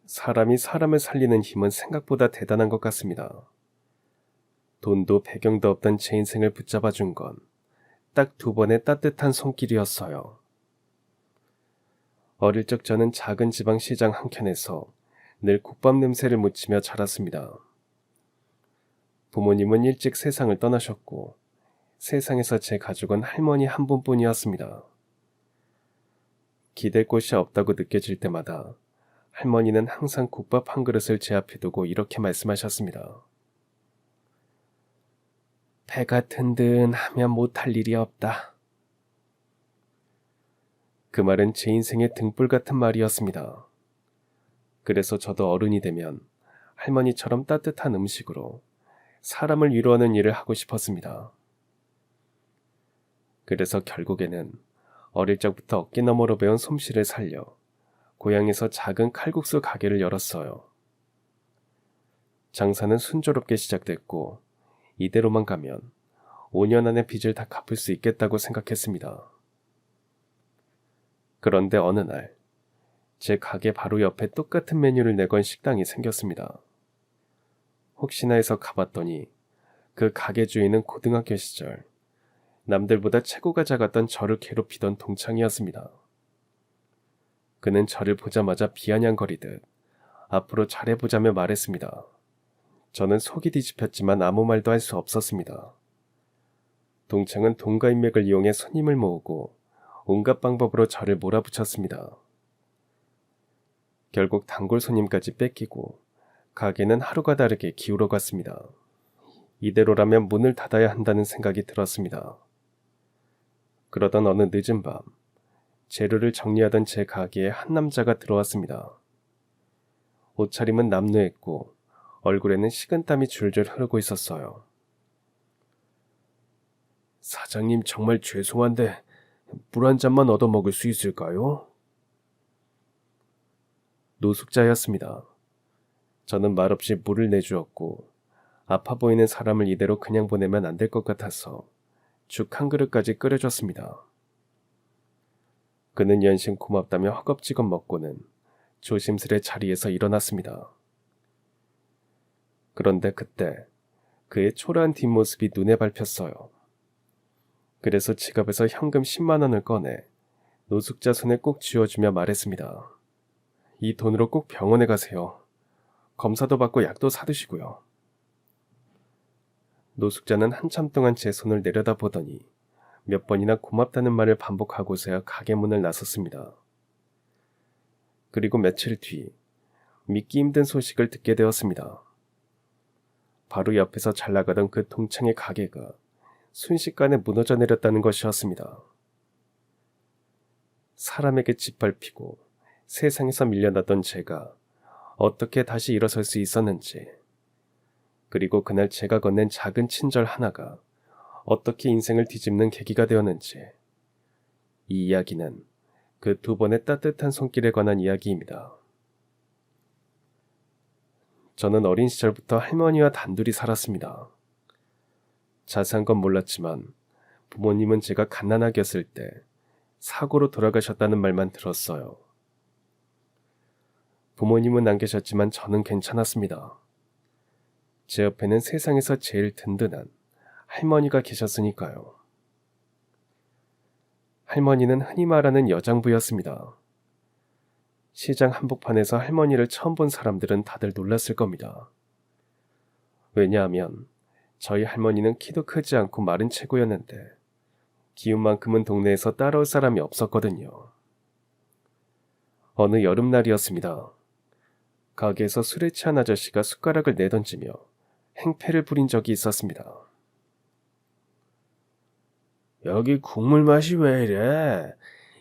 사람이 사람을 살리는 힘은 생각보다 대단한 것 같습니다. 돈도 배경도 없던 제 인생을 붙잡아 준 건 딱 2번의 따뜻한 손길이었어요. 어릴 적 저는 작은 지방 시장 한켠에서 늘 국밥 냄새를 묻히며 자랐습니다. 부모님은 일찍 세상을 떠나셨고 세상에서 제 가족은 할머니 한 분뿐이었습니다. 기댈 곳이 없다고 느껴질 때마다 할머니는 항상 국밥 한 그릇을 제 앞에 두고 이렇게 말씀하셨습니다. 배가 든든하면 못할 일이 없다. 그 말은 제 인생의 등불 같은 말이었습니다. 그래서 저도 어른이 되면 할머니처럼 따뜻한 음식으로 사람을 위로하는 일을 하고 싶었습니다. 그래서 결국에는 어릴 적부터 어깨너머로 배운 솜씨를 살려 고향에서 작은 칼국수 가게를 열었어요. 장사는 순조롭게 시작됐고 이대로만 가면 5년 안에 빚을 다 갚을 수 있겠다고 생각했습니다. 그런데 어느 날 제 가게 바로 옆에 똑같은 메뉴를 내건 식당이 생겼습니다. 혹시나 해서 가봤더니 그 가게 주인은 고등학교 시절 남들보다 체구가 작았던 저를 괴롭히던 동창이었습니다. 그는 저를 보자마자 비아냥거리듯 앞으로 잘해보자며 말했습니다. 저는 속이 뒤집혔지만 아무 말도 할 수 없었습니다. 동창은 돈과 인맥을 이용해 손님을 모으고 온갖 방법으로 저를 몰아붙였습니다. 결국 단골 손님까지 뺏기고 가게는 하루가 다르게 기울어갔습니다. 이대로라면 문을 닫아야 한다는 생각이 들었습니다. 그러던 어느 늦은 밤, 재료를 정리하던 제 가게에 한 남자가 들어왔습니다. 옷차림은 남루했고 얼굴에는 식은땀이 줄줄 흐르고 있었어요. 사장님, 정말 죄송한데 물 한 잔만 얻어먹을 수 있을까요? 노숙자였습니다. 저는 말없이 물을 내주었고 아파 보이는 사람을 이대로 그냥 보내면 안 될 것 같아서 죽 한 그릇까지 끓여줬습니다. 그는 연신 고맙다며 허겁지겁 먹고는 조심스레 자리에서 일어났습니다. 그런데 그때 그의 초라한 뒷모습이 눈에 밟혔어요. 그래서 지갑에서 현금 10만 원을 꺼내 노숙자 손에 꼭 쥐어주며 말했습니다. 이 돈으로 꼭 병원에 가세요. 검사도 받고 약도 사드시고요. 노숙자는 한참 동안 제 손을 내려다보더니 몇 번이나 고맙다는 말을 반복하고서야 가게 문을 나섰습니다. 그리고 며칠 뒤 믿기 힘든 소식을 듣게 되었습니다. 바로 옆에서 잘 나가던 그 동창의 가게가 순식간에 무너져 내렸다는 것이었습니다. 사람에게 짓밟히고 세상에서 밀려났던 제가 어떻게 다시 일어설 수 있었는지, 그리고 그날 제가 건넨 작은 친절 하나가 어떻게 인생을 뒤집는 계기가 되었는지, 이 이야기는 그 2번의 따뜻한 손길에 관한 이야기입니다. 저는 어린 시절부터 할머니와 단둘이 살았습니다. 자세한 건 몰랐지만 부모님은 제가 갓난아기였을 때 사고로 돌아가셨다는 말만 들었어요. 부모님은 안 계셨지만 저는 괜찮았습니다. 제 옆에는 세상에서 제일 든든한 할머니가 계셨으니까요. 할머니는 흔히 말하는 여장부였습니다. 시장 한복판에서 할머니를 처음 본 사람들은 다들 놀랐을 겁니다. 왜냐하면 저희 할머니는 키도 크지 않고 마른 체구였는데 기운만큼은 동네에서 따라올 사람이 없었거든요. 어느 여름날이었습니다. 가게에서 술에 취한 아저씨가 숟가락을 내던지며 행패를 부린 적이 있었습니다. 여기 국물 맛이 왜 이래?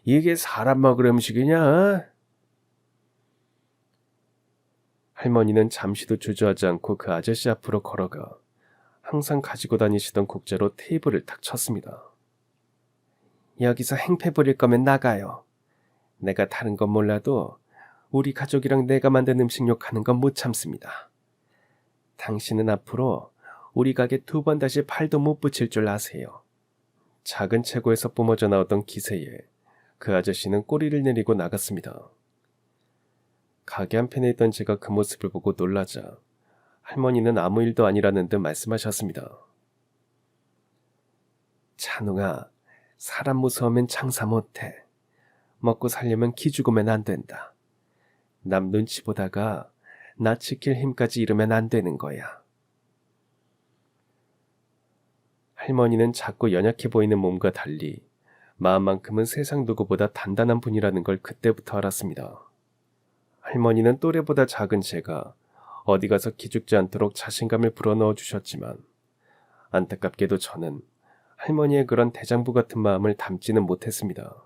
이게 사람 먹을 음식이냐? 할머니는 잠시도 주저하지 않고 그 아저씨 앞으로 걸어가 항상 가지고 다니시던 국자로 테이블을 탁 쳤습니다. 여기서 행패 부릴 거면 나가요. 내가 다른 건 몰라도 우리 가족이랑 내가 만든 음식 욕하는 건 못 참습니다. 당신은 앞으로 우리 가게 2번 다시 팔도 못 붙일 줄 아세요. 작은 체구에서 뿜어져 나왔던 기세에 그 아저씨는 꼬리를 내리고 나갔습니다. 가게 한편에 있던 제가 그 모습을 보고 놀라자 할머니는 아무 일도 아니라는 듯 말씀하셨습니다. 찬웅아, 사람 무서우면 장사 못해. 먹고 살려면 기죽으면 안 된다. 남 눈치 보다가 나 지킬 힘까지 잃으면 안 되는 거야. 할머니는 작고 연약해 보이는 몸과 달리 마음만큼은 세상 누구보다 단단한 분이라는 걸 그때부터 알았습니다. 할머니는 또래보다 작은 제가 어디 가서 기죽지 않도록 자신감을 불어넣어 주셨지만 안타깝게도 저는 할머니의 그런 대장부 같은 마음을 담지는 못했습니다.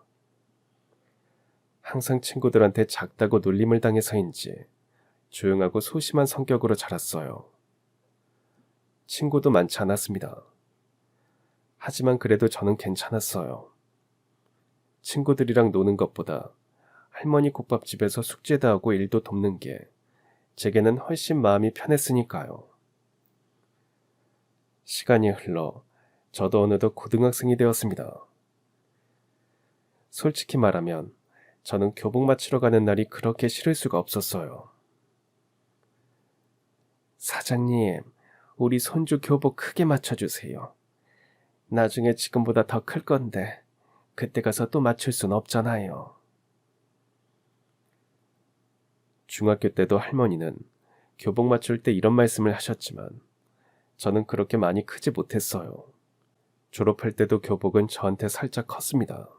항상 친구들한테 작다고 놀림을 당해서인지 조용하고 소심한 성격으로 자랐어요. 친구도 많지 않았습니다. 하지만 그래도 저는 괜찮았어요. 친구들이랑 노는 것보다 할머니 국밥집에서 숙제도 하고 일도 돕는 게 제게는 훨씬 마음이 편했으니까요. 시간이 흘러 저도 어느덧 고등학생이 되었습니다. 솔직히 말하면 저는 교복 맞추러 가는 날이 그렇게 싫을 수가 없었어요. 사장님, 우리 손주 교복 크게 맞춰주세요. 나중에 지금보다 더 클 건데 그때 가서 또 맞출 순 없잖아요. 중학교 때도 할머니는 교복 맞출 때 이런 말씀을 하셨지만 저는 그렇게 많이 크지 못했어요. 졸업할 때도 교복은 저한테 살짝 컸습니다.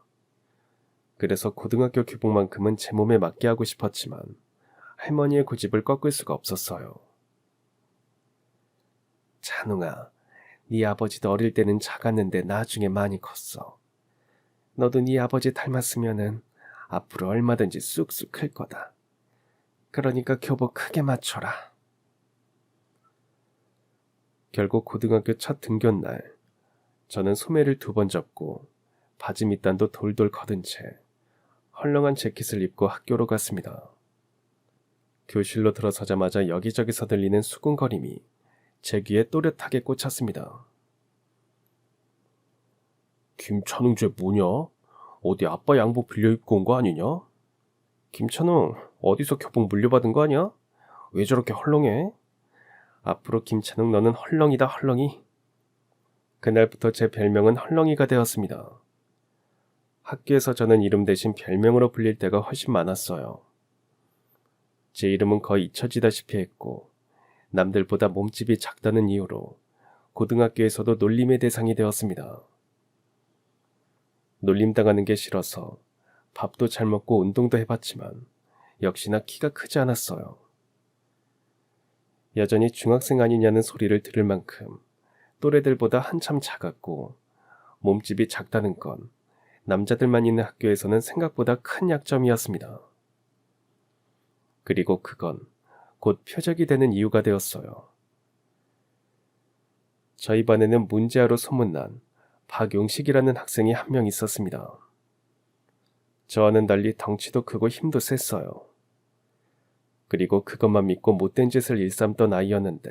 그래서 고등학교 교복만큼은 제 몸에 맞게 하고 싶었지만 할머니의 고집을 꺾을 수가 없었어요. 찬웅아, 네 아버지도 어릴 때는 작았는데 나중에 많이 컸어. 너도 네 아버지 닮았으면은 앞으로 얼마든지 쑥쑥 클 거다. 그러니까 교복 크게 맞춰라. 결국 고등학교 첫 등교날 저는 소매를 2번 접고 바지 밑단도 돌돌 걷은 채 헐렁한 재킷을 입고 학교로 갔습니다. 교실로 들어서자마자 여기저기서 들리는 수군거림이 제 귀에 또렷하게 꽂혔습니다. 김찬웅 쟤 뭐냐? 어디 아빠 양복 빌려 입고 온 거 아니냐? 김찬웅 어디서 교복 물려받은 거 아니야? 왜 저렇게 헐렁해? 앞으로 김찬웅 너는 헐렁이다 헐렁이. 그날부터 제 별명은 헐렁이가 되었습니다. 학교에서 저는 이름 대신 별명으로 불릴 때가 훨씬 많았어요. 제 이름은 거의 잊혀지다시피 했고 남들보다 몸집이 작다는 이유로 고등학교에서도 놀림의 대상이 되었습니다. 놀림당하는 게 싫어서 밥도 잘 먹고 운동도 해봤지만 역시나 키가 크지 않았어요. 여전히 중학생 아니냐는 소리를 들을 만큼 또래들보다 한참 작았고 몸집이 작다는 건 남자들만 있는 학교에서는 생각보다 큰 약점이었습니다. 그리고 그건 곧 표적이 되는 이유가 되었어요. 저희 반에는 문제아로 소문난 박용식이라는 학생이 한 명 있었습니다. 저와는 달리 덩치도 크고 힘도 셌어요. 그리고 그것만 믿고 못된 짓을 일삼던 아이였는데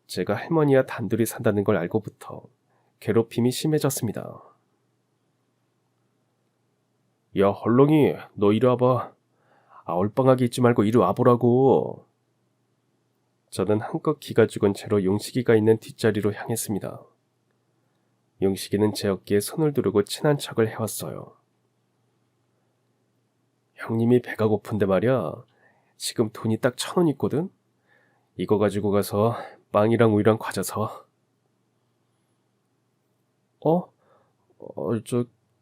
제가 할머니와 단둘이 산다는 걸 알고부터 괴롭힘이 심해졌습니다. 야 헐렁이 너 이리 와봐. 얼빵하게 있지 말고 이리 와보라고. 저는 한껏 기가 죽은 채로 용식이가 있는 뒷자리로 향했습니다. 용식이는 제 어깨에 손을 두르고 친한 척을 해왔어요. 형님이 배가 고픈데 말이야. 지금 돈이 딱 1,000원 있거든? 이거 가지고 가서 빵이랑 우유랑 과자 사와.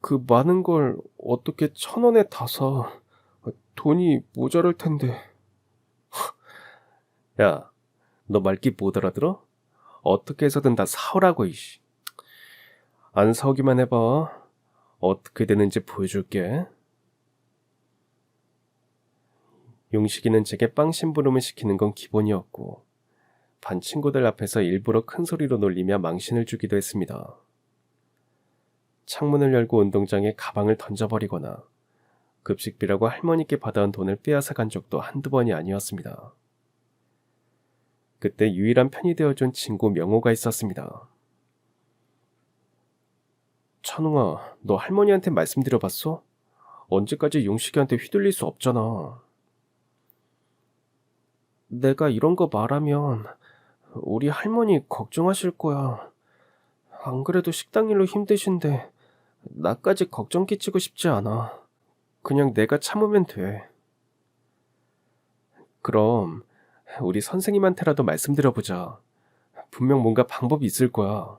그 많은 걸 어떻게 1,000원에 다 사. 돈이 모자랄 텐데. 야, 너 말귀 못 알아들어? 어떻게 해서든 다 사오라고 이씨. 안 사오기만 해봐. 어떻게 되는지 보여줄게. 용식이는 제게 빵 심부름을 시키는 건 기본이었고 반 친구들 앞에서 일부러 큰 소리로 놀리며 망신을 주기도 했습니다. 창문을 열고 운동장에 가방을 던져버리거나 급식비라고 할머니께 받아온 돈을 빼앗아 간 적도 한두 번이 아니었습니다. 그때 유일한 편이 되어준 친구 명호가 있었습니다. 찬웅아, 너 할머니한테 말씀드려봤어? 언제까지 용식이한테 휘둘릴 수 없잖아. 내가 이런 거 말하면 우리 할머니 걱정하실 거야. 안 그래도 식당 일로 힘드신데 나까지 걱정 끼치고 싶지 않아. 그냥 내가 참으면 돼. 그럼 우리 선생님한테라도 말씀드려보자. 분명 뭔가 방법이 있을 거야.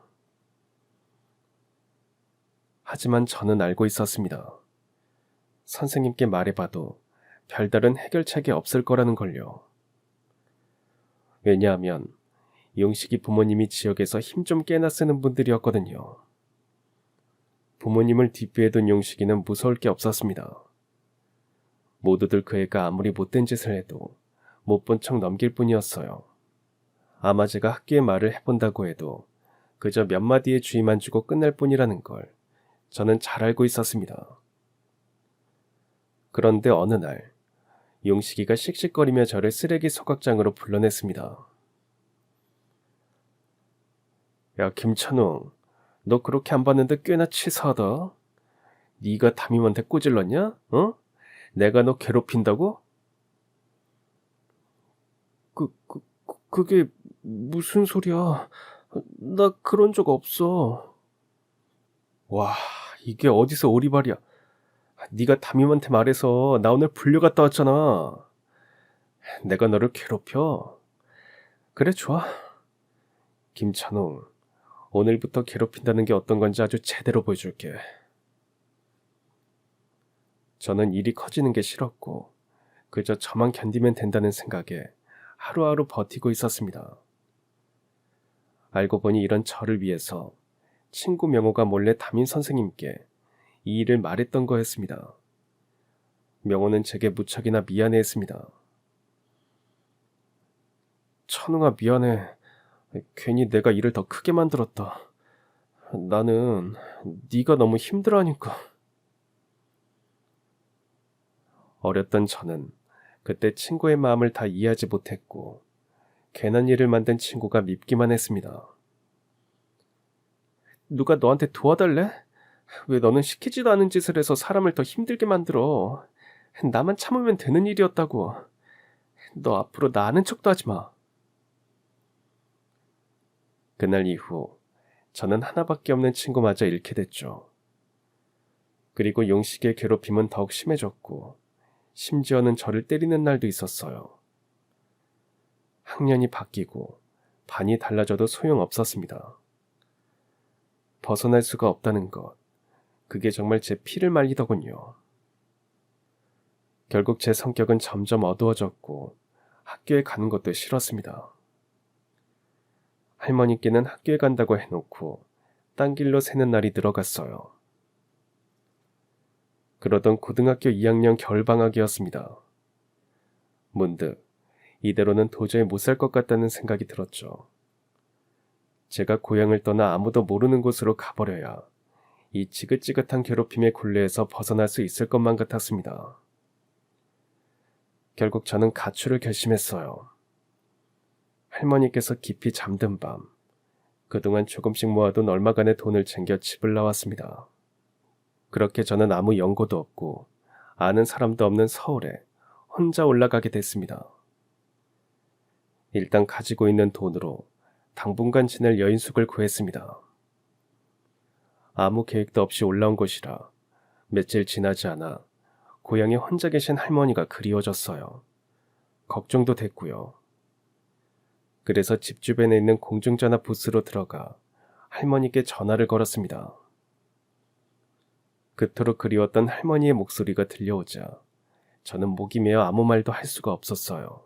하지만 저는 알고 있었습니다. 선생님께 말해봐도 별다른 해결책이 없을 거라는 걸요. 왜냐하면 용식이 부모님이 지역에서 힘 좀 깨나 쓰는 분들이었거든요. 부모님을 뒷배에 둔 용식이는 무서울 게 없었습니다. 모두들 그 애가 아무리 못된 짓을 해도 못 본 척 넘길 뿐이었어요. 아마 제가 학교에 말을 해본다고 해도 그저 몇 마디의 주의만 주고 끝날 뿐이라는 걸 저는 잘 알고 있었습니다. 그런데 어느 날 용식이가 씩씩거리며 저를 쓰레기 소각장으로 불러냈습니다. 야, 김찬웅, 너 그렇게 안 봤는데 꽤나 치사하다. 네가 담임한테 꼬질렀냐? 어? 내가 너 괴롭힌다고? 그게 무슨 소리야? 나 그런 적 없어. 와, 이게 어디서 오리발이야. 네가 담임한테 말해서 나 오늘 불려 갔다 왔잖아. 내가 너를 괴롭혀? 그래, 좋아. 김찬웅, 오늘부터 괴롭힌다는 게 어떤 건지 아주 제대로 보여줄게. 저는 일이 커지는 게 싫었고 그저 저만 견디면 된다는 생각에 하루하루 버티고 있었습니다. 알고 보니 이런 저를 위해서 친구 명호가 몰래 담임 선생님께 이 일을 말했던 거였습니다. 명호는 제게 무척이나 미안해했습니다. 천웅아, 미안해. 괜히 내가 일을 더 크게 만들었다. 나는 네가 너무 힘들어하니까. 어렸던 저는 그때 친구의 마음을 다 이해하지 못했고 괜한 일을 만든 친구가 밉기만 했습니다. 누가 너한테 도와달래? 왜 너는 시키지도 않은 짓을 해서 사람을 더 힘들게 만들어? 나만 참으면 되는 일이었다고. 너 앞으로 나 아는 척도 하지 마. 그날 이후 저는 하나밖에 없는 친구마저 잃게 됐죠. 그리고 용식의 괴롭힘은 더욱 심해졌고 심지어는 저를 때리는 날도 있었어요. 학년이 바뀌고 반이 달라져도 소용없었습니다. 벗어날 수가 없다는 것, 그게 정말 제 피를 말리더군요. 결국 제 성격은 점점 어두워졌고 학교에 가는 것도 싫었습니다. 할머니께는 학교에 간다고 해놓고 딴 길로 새는 날이 늘어갔어요. 그러던 고등학교 2학년 겨울방학이었습니다. 문득 이대로는 도저히 못 살 것 같다는 생각이 들었죠. 제가 고향을 떠나 아무도 모르는 곳으로 가버려야 이 지긋지긋한 괴롭힘의 굴레에서 벗어날 수 있을 것만 같았습니다. 결국 저는 가출을 결심했어요. 할머니께서 깊이 잠든 밤, 그동안 조금씩 모아둔 얼마간의 돈을 챙겨 집을 나왔습니다. 그렇게 저는 아무 연고도 없고 아는 사람도 없는 서울에 혼자 올라가게 됐습니다. 일단 가지고 있는 돈으로 당분간 지낼 여인숙을 구했습니다. 아무 계획도 없이 올라온 곳이라 며칠 지나지 않아 고향에 혼자 계신 할머니가 그리워졌어요. 걱정도 됐고요. 그래서 집 주변에 있는 공중전화 부스로 들어가 할머니께 전화를 걸었습니다. 그토록 그리웠던 할머니의 목소리가 들려오자 저는 목이 메어 아무 말도 할 수가 없었어요.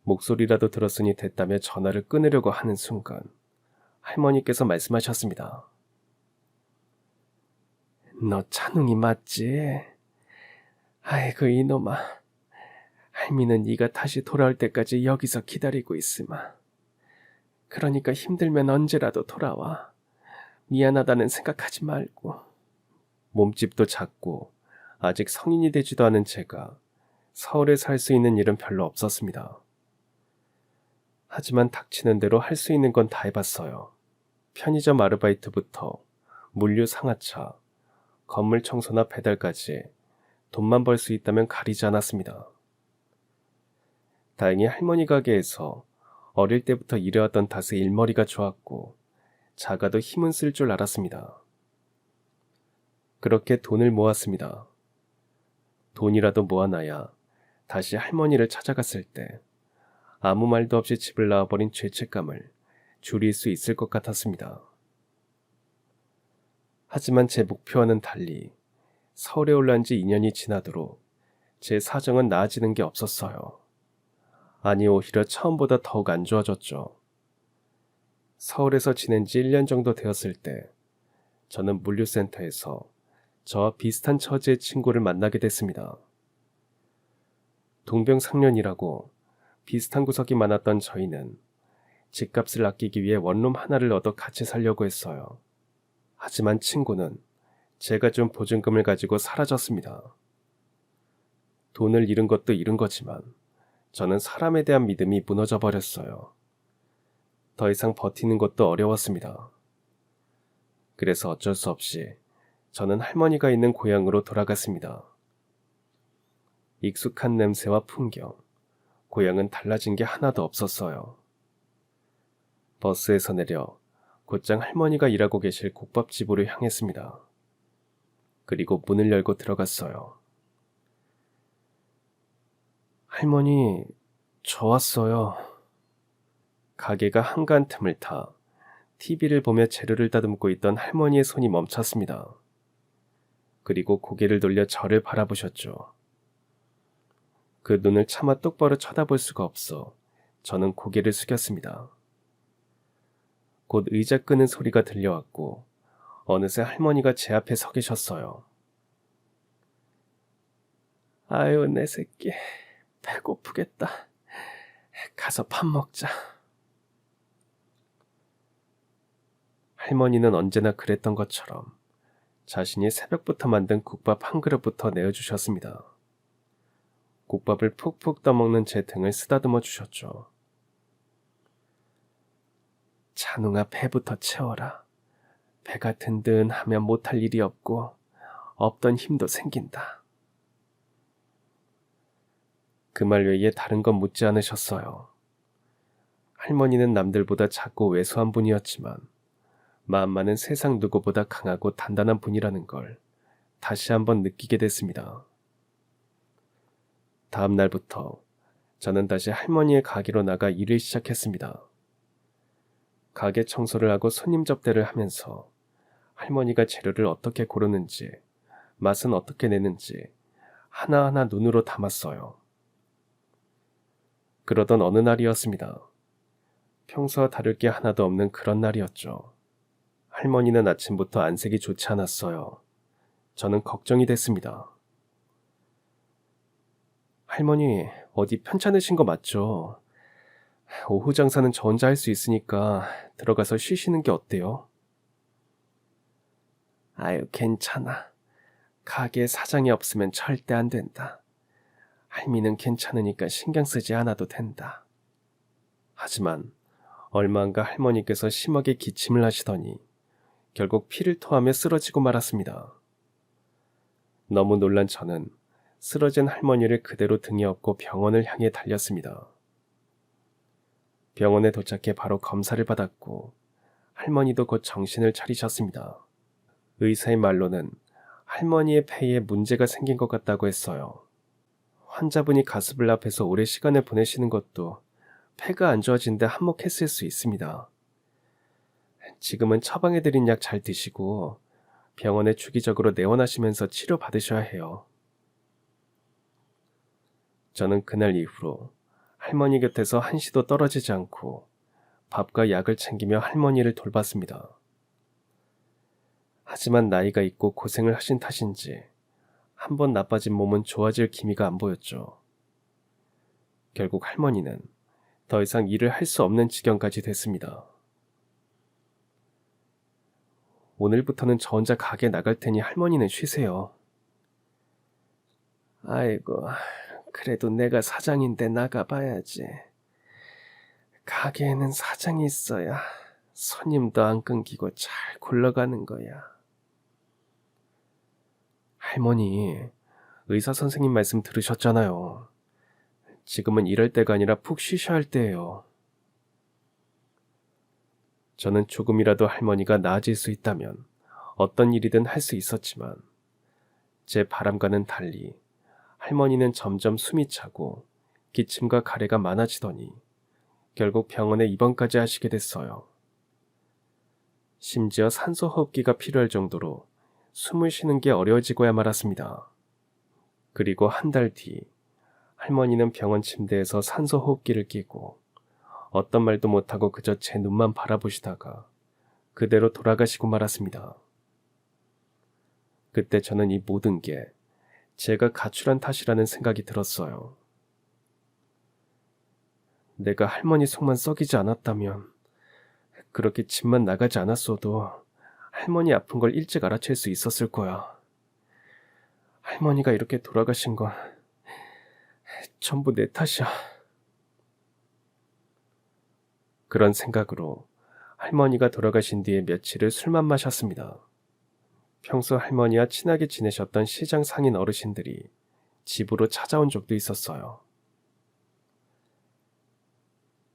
목소리라도 들었으니 됐다며 전화를 끊으려고 하는 순간 할머니께서 말씀하셨습니다. 너 찬웅이 맞지? 아이고 이놈아. 할미는 네가 다시 돌아올 때까지 여기서 기다리고 있으마. 그러니까 힘들면 언제라도 돌아와. 미안하다는 생각하지 말고. 몸집도 작고 아직 성인이 되지도 않은 제가 서울에 살 수 있는 일은 별로 없었습니다. 하지만 닥치는 대로 할 수 있는 건 다 해봤어요. 편의점 아르바이트부터 물류 상하차, 건물 청소나 배달까지 돈만 벌 수 있다면 가리지 않았습니다. 다행히 할머니 가게에서 어릴 때부터 일해왔던 탓에 일머리가 좋았고 작아도 힘은 쓸 줄 알았습니다. 그렇게 돈을 모았습니다. 돈이라도 모아놔야 다시 할머니를 찾아갔을 때 아무 말도 없이 집을 나와버린 죄책감을 줄일 수 있을 것 같았습니다. 하지만 제 목표와는 달리 서울에 올라온 지 2년이 지나도록 제 사정은 나아지는 게 없었어요. 아니, 오히려 처음보다 더욱 안 좋아졌죠. 서울에서 지낸 지 1년 정도 되었을 때 저는 물류센터에서 저와 비슷한 처지의 친구를 만나게 됐습니다. 동병상련이라고 비슷한 구석이 많았던 저희는 집값을 아끼기 위해 원룸 하나를 얻어 같이 살려고 했어요. 하지만 친구는 제가 준 보증금을 가지고 사라졌습니다. 돈을 잃은 것도 잃은 거지만 저는 사람에 대한 믿음이 무너져 버렸어요. 더 이상 버티는 것도 어려웠습니다. 그래서 어쩔 수 없이 저는 할머니가 있는 고향으로 돌아갔습니다. 익숙한 냄새와 풍경, 고향은 달라진 게 하나도 없었어요. 버스에서 내려 곧장 할머니가 일하고 계실 국밥집으로 향했습니다. 그리고 문을 열고 들어갔어요. 할머니, 저 왔어요. 가게가 한가한 틈을 타 TV를 보며 재료를 다듬고 있던 할머니의 손이 멈췄습니다. 그리고 고개를 돌려 저를 바라보셨죠. 그 눈을 차마 똑바로 쳐다볼 수가 없어 저는 고개를 숙였습니다. 곧 의자 끄는 소리가 들려왔고 어느새 할머니가 제 앞에 서 계셨어요. 아유, 내 새끼. 배고프겠다. 가서 밥 먹자. 할머니는 언제나 그랬던 것처럼 자신이 새벽부터 만든 국밥 한 그릇부터 내어주셨습니다. 국밥을 푹푹 떠먹는 제 등을 쓰다듬어 주셨죠. 찬웅아, 배부터 채워라. 배가 든든하면 못할 일이 없고 없던 힘도 생긴다. 그 말 외에 다른 건 묻지 않으셨어요. 할머니는 남들보다 작고 왜소한 분이었지만 마음만은 세상 누구보다 강하고 단단한 분이라는 걸 다시 한번 느끼게 됐습니다. 다음 날부터 저는 다시 할머니의 가게로 나가 일을 시작했습니다. 가게 청소를 하고 손님 접대를 하면서 할머니가 재료를 어떻게 고르는지, 맛은 어떻게 내는지 하나하나 눈으로 담았어요. 그러던 어느 날이었습니다. 평소와 다를 게 하나도 없는 그런 날이었죠. 할머니는 아침부터 안색이 좋지 않았어요. 저는 걱정이 됐습니다. 할머니, 어디 편찮으신 거 맞죠? 오후 장사는 저 혼자 할 수 있으니까 들어가서 쉬시는 게 어때요? 아유, 괜찮아. 가게에 사장이 없으면 절대 안 된다. 할미는 괜찮으니까 신경 쓰지 않아도 된다. 하지만 얼마 안가 할머니께서 심하게 기침을 하시더니 결국 피를 토하며 쓰러지고 말았습니다. 너무 놀란 저는 쓰러진 할머니를 그대로 등에 업고 병원을 향해 달렸습니다. 병원에 도착해 바로 검사를 받았고 할머니도 곧 정신을 차리셨습니다. 의사의 말로는 할머니의 폐에 문제가 생긴 것 같다고 했어요. 환자분이 가스불 앞에서 오래 시간을 보내시는 것도 폐가 안 좋아진데 한몫했을 수 있습니다. 지금은 처방해드린 약 잘 드시고 병원에 주기적으로 내원하시면서 치료받으셔야 해요. 저는 그날 이후로 할머니 곁에서 한시도 떨어지지 않고 밥과 약을 챙기며 할머니를 돌봤습니다. 하지만 나이가 있고 고생을 하신 탓인지 한번 나빠진 몸은 좋아질 기미가 안 보였죠. 결국 할머니는 더 이상 일을 할 수 없는 지경까지 됐습니다. 오늘부터는 저 혼자 가게 나갈 테니 할머니는 쉬세요. 아이고, 그래도 내가 사장인데 나가봐야지. 가게에는 사장이 있어야 손님도 안 끊기고 잘 굴러가는 거야. 할머니, 의사 선생님 말씀 들으셨잖아요. 지금은 이럴 때가 아니라 푹 쉬셔야 할 때예요. 저는 조금이라도 할머니가 나아질 수 있다면 어떤 일이든 할 수 있었지만 제 바람과는 달리 할머니는 점점 숨이 차고 기침과 가래가 많아지더니 결국 병원에 입원까지 하시게 됐어요. 심지어 산소 호흡기가 필요할 정도로 숨을 쉬는 게 어려워지고야 말았습니다. 그리고 한 달 뒤 할머니는 병원 침대에서 산소 호흡기를 끼고 어떤 말도 못하고 그저 제 눈만 바라보시다가 그대로 돌아가시고 말았습니다. 그때 저는 이 모든 게 제가 가출한 탓이라는 생각이 들었어요. 내가 할머니 속만 썩이지 않았다면, 그렇게 집만 나가지 않았어도 할머니 아픈 걸 일찍 알아챌 수 있었을 거야. 할머니가 이렇게 돌아가신 건 전부 내 탓이야. 그런 생각으로 할머니가 돌아가신 뒤에 며칠을 술만 마셨습니다. 평소 할머니와 친하게 지내셨던 시장 상인 어르신들이 집으로 찾아온 적도 있었어요.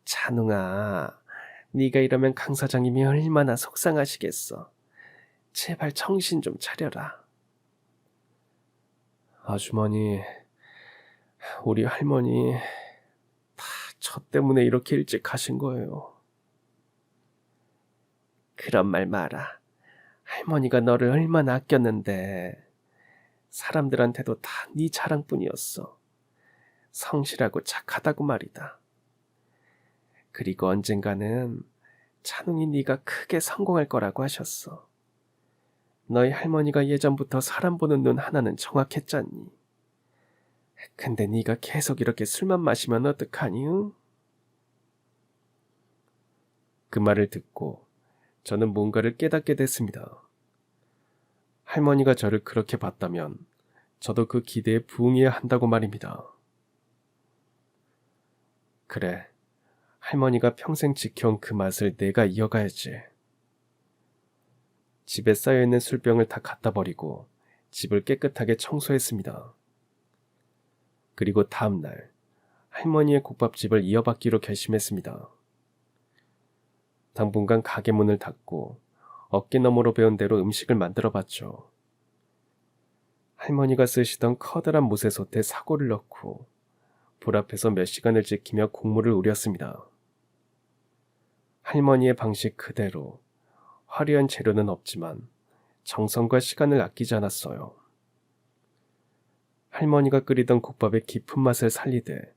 찬웅아, 네가 이러면 강 사장님이 얼마나 속상하시겠어. 제발 정신 좀 차려라. 아주머니, 우리 할머니 다 저 때문에 이렇게 일찍 가신 거예요. 그런 말 마라. 할머니가 너를 얼마나 아꼈는데. 사람들한테도 다 네 자랑뿐이었어. 성실하고 착하다고 말이다. 그리고 언젠가는 찬웅이 네가 크게 성공할 거라고 하셨어. 너희 할머니가 예전부터 사람 보는 눈 하나는 정확했잖니. 근데 네가 계속 이렇게 술만 마시면 어떡하니? 응? 그 말을 듣고 저는 뭔가를 깨닫게 됐습니다. 할머니가 저를 그렇게 봤다면 저도 그 기대에 부응해야 한다고 말입니다. 그래, 할머니가 평생 지켜온 그 맛을 내가 이어가야지. 집에 쌓여있는 술병을 다 갖다 버리고 집을 깨끗하게 청소했습니다. 그리고 다음날 할머니의 국밥집을 이어받기로 결심했습니다. 당분간 가게 문을 닫고 어깨너머로 배운 대로 음식을 만들어 봤죠. 할머니가 쓰시던 커다란 무쇠솥에 사골을 넣고 불 앞에서 몇 시간을 지키며 국물을 우렸습니다. 할머니의 방식 그대로 화려한 재료는 없지만 정성과 시간을 아끼지 않았어요. 할머니가 끓이던 국밥의 깊은 맛을 살리되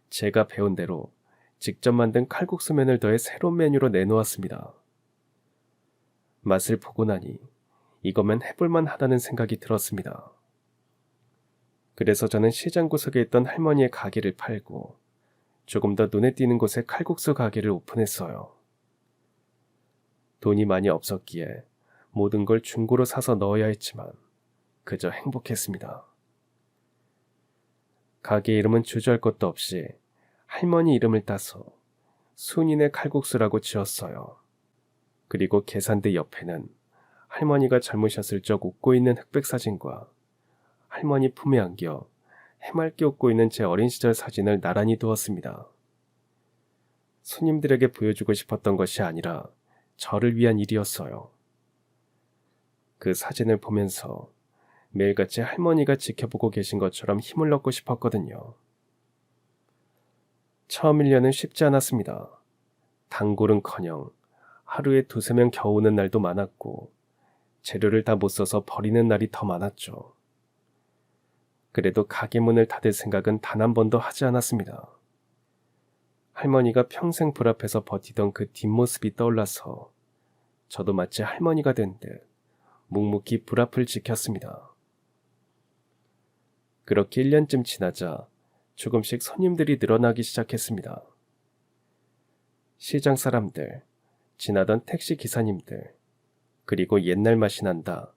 제가 배운 대로 직접 만든 칼국수면을 더해 새로운 메뉴로 내놓았습니다. 맛을 보고 나니 이거면 해볼만 하다는 생각이 들었습니다. 그래서 저는 시장 구석에 있던 할머니의 가게를 팔고 조금 더 눈에 띄는 곳에 칼국수 가게를 오픈했어요. 돈이 많이 없었기에 모든 걸 중고로 사서 넣어야 했지만 그저 행복했습니다. 가게 이름은 주저할 것도 없이 할머니 이름을 따서 순인의 칼국수라고 지었어요. 그리고 계산대 옆에는 할머니가 젊으셨을 적 웃고 있는 흑백 사진과 할머니 품에 안겨 해맑게 웃고 있는 제 어린 시절 사진을 나란히 두었습니다. 손님들에게 보여주고 싶었던 것이 아니라 저를 위한 일이었어요. 그 사진을 보면서 매일같이 할머니가 지켜보고 계신 것처럼 힘을 얻고 싶었거든요. 처음 1년은 쉽지 않았습니다. 단골은커녕 하루에 2~3명 겨우 오는 날도 많았고 재료를 다 못 써서 버리는 날이 더 많았죠. 그래도 가게 문을 닫을 생각은 단 한 번도 하지 않았습니다. 할머니가 평생 불 앞에서 버티던 그 뒷모습이 떠올라서 저도 마치 할머니가 된 듯 묵묵히 불 앞을 지켰습니다. 그렇게 1년쯤 지나자 조금씩 손님들이 늘어나기 시작했습니다. 시장 사람들, 지나던 택시 기사님들, 그리고 옛날 맛이 난다,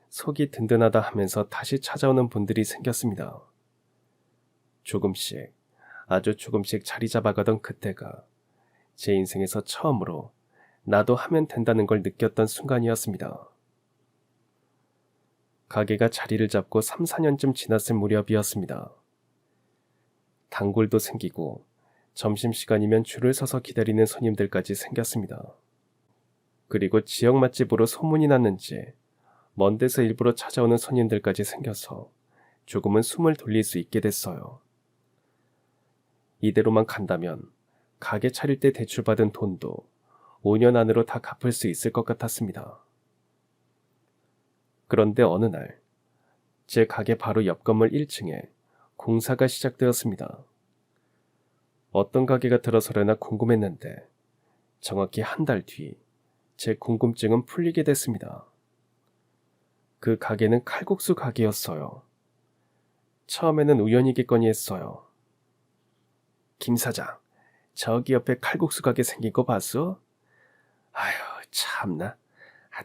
속이 든든하다 하면서 다시 찾아오는 분들이 생겼습니다. 조금씩, 아주 조금씩 자리 잡아가던 그때가 제 인생에서 처음으로 나도 하면 된다는 걸 느꼈던 순간이었습니다. 가게가 자리를 잡고 3~4년쯤 지났을 무렵이었습니다. 단골도 생기고 점심시간이면 줄을 서서 기다리는 손님들까지 생겼습니다. 그리고 지역 맛집으로 소문이 났는지 먼 데서 일부러 찾아오는 손님들까지 생겨서 조금은 숨을 돌릴 수 있게 됐어요. 이대로만 간다면 가게 차릴 때 대출받은 돈도 5년 안으로 다 갚을 수 있을 것 같았습니다. 그런데 어느 날, 제 가게 바로 옆 건물 1층에 공사가 시작되었습니다. 어떤 가게가 들어서려나 궁금했는데 정확히 한 달 뒤 제 궁금증은 풀리게 됐습니다. 그 가게는 칼국수 가게였어요. 처음에는 우연이겠거니 했어요. 김 사장, 저기 옆에 칼국수 가게 생긴 거 봤어? 아휴, 참나.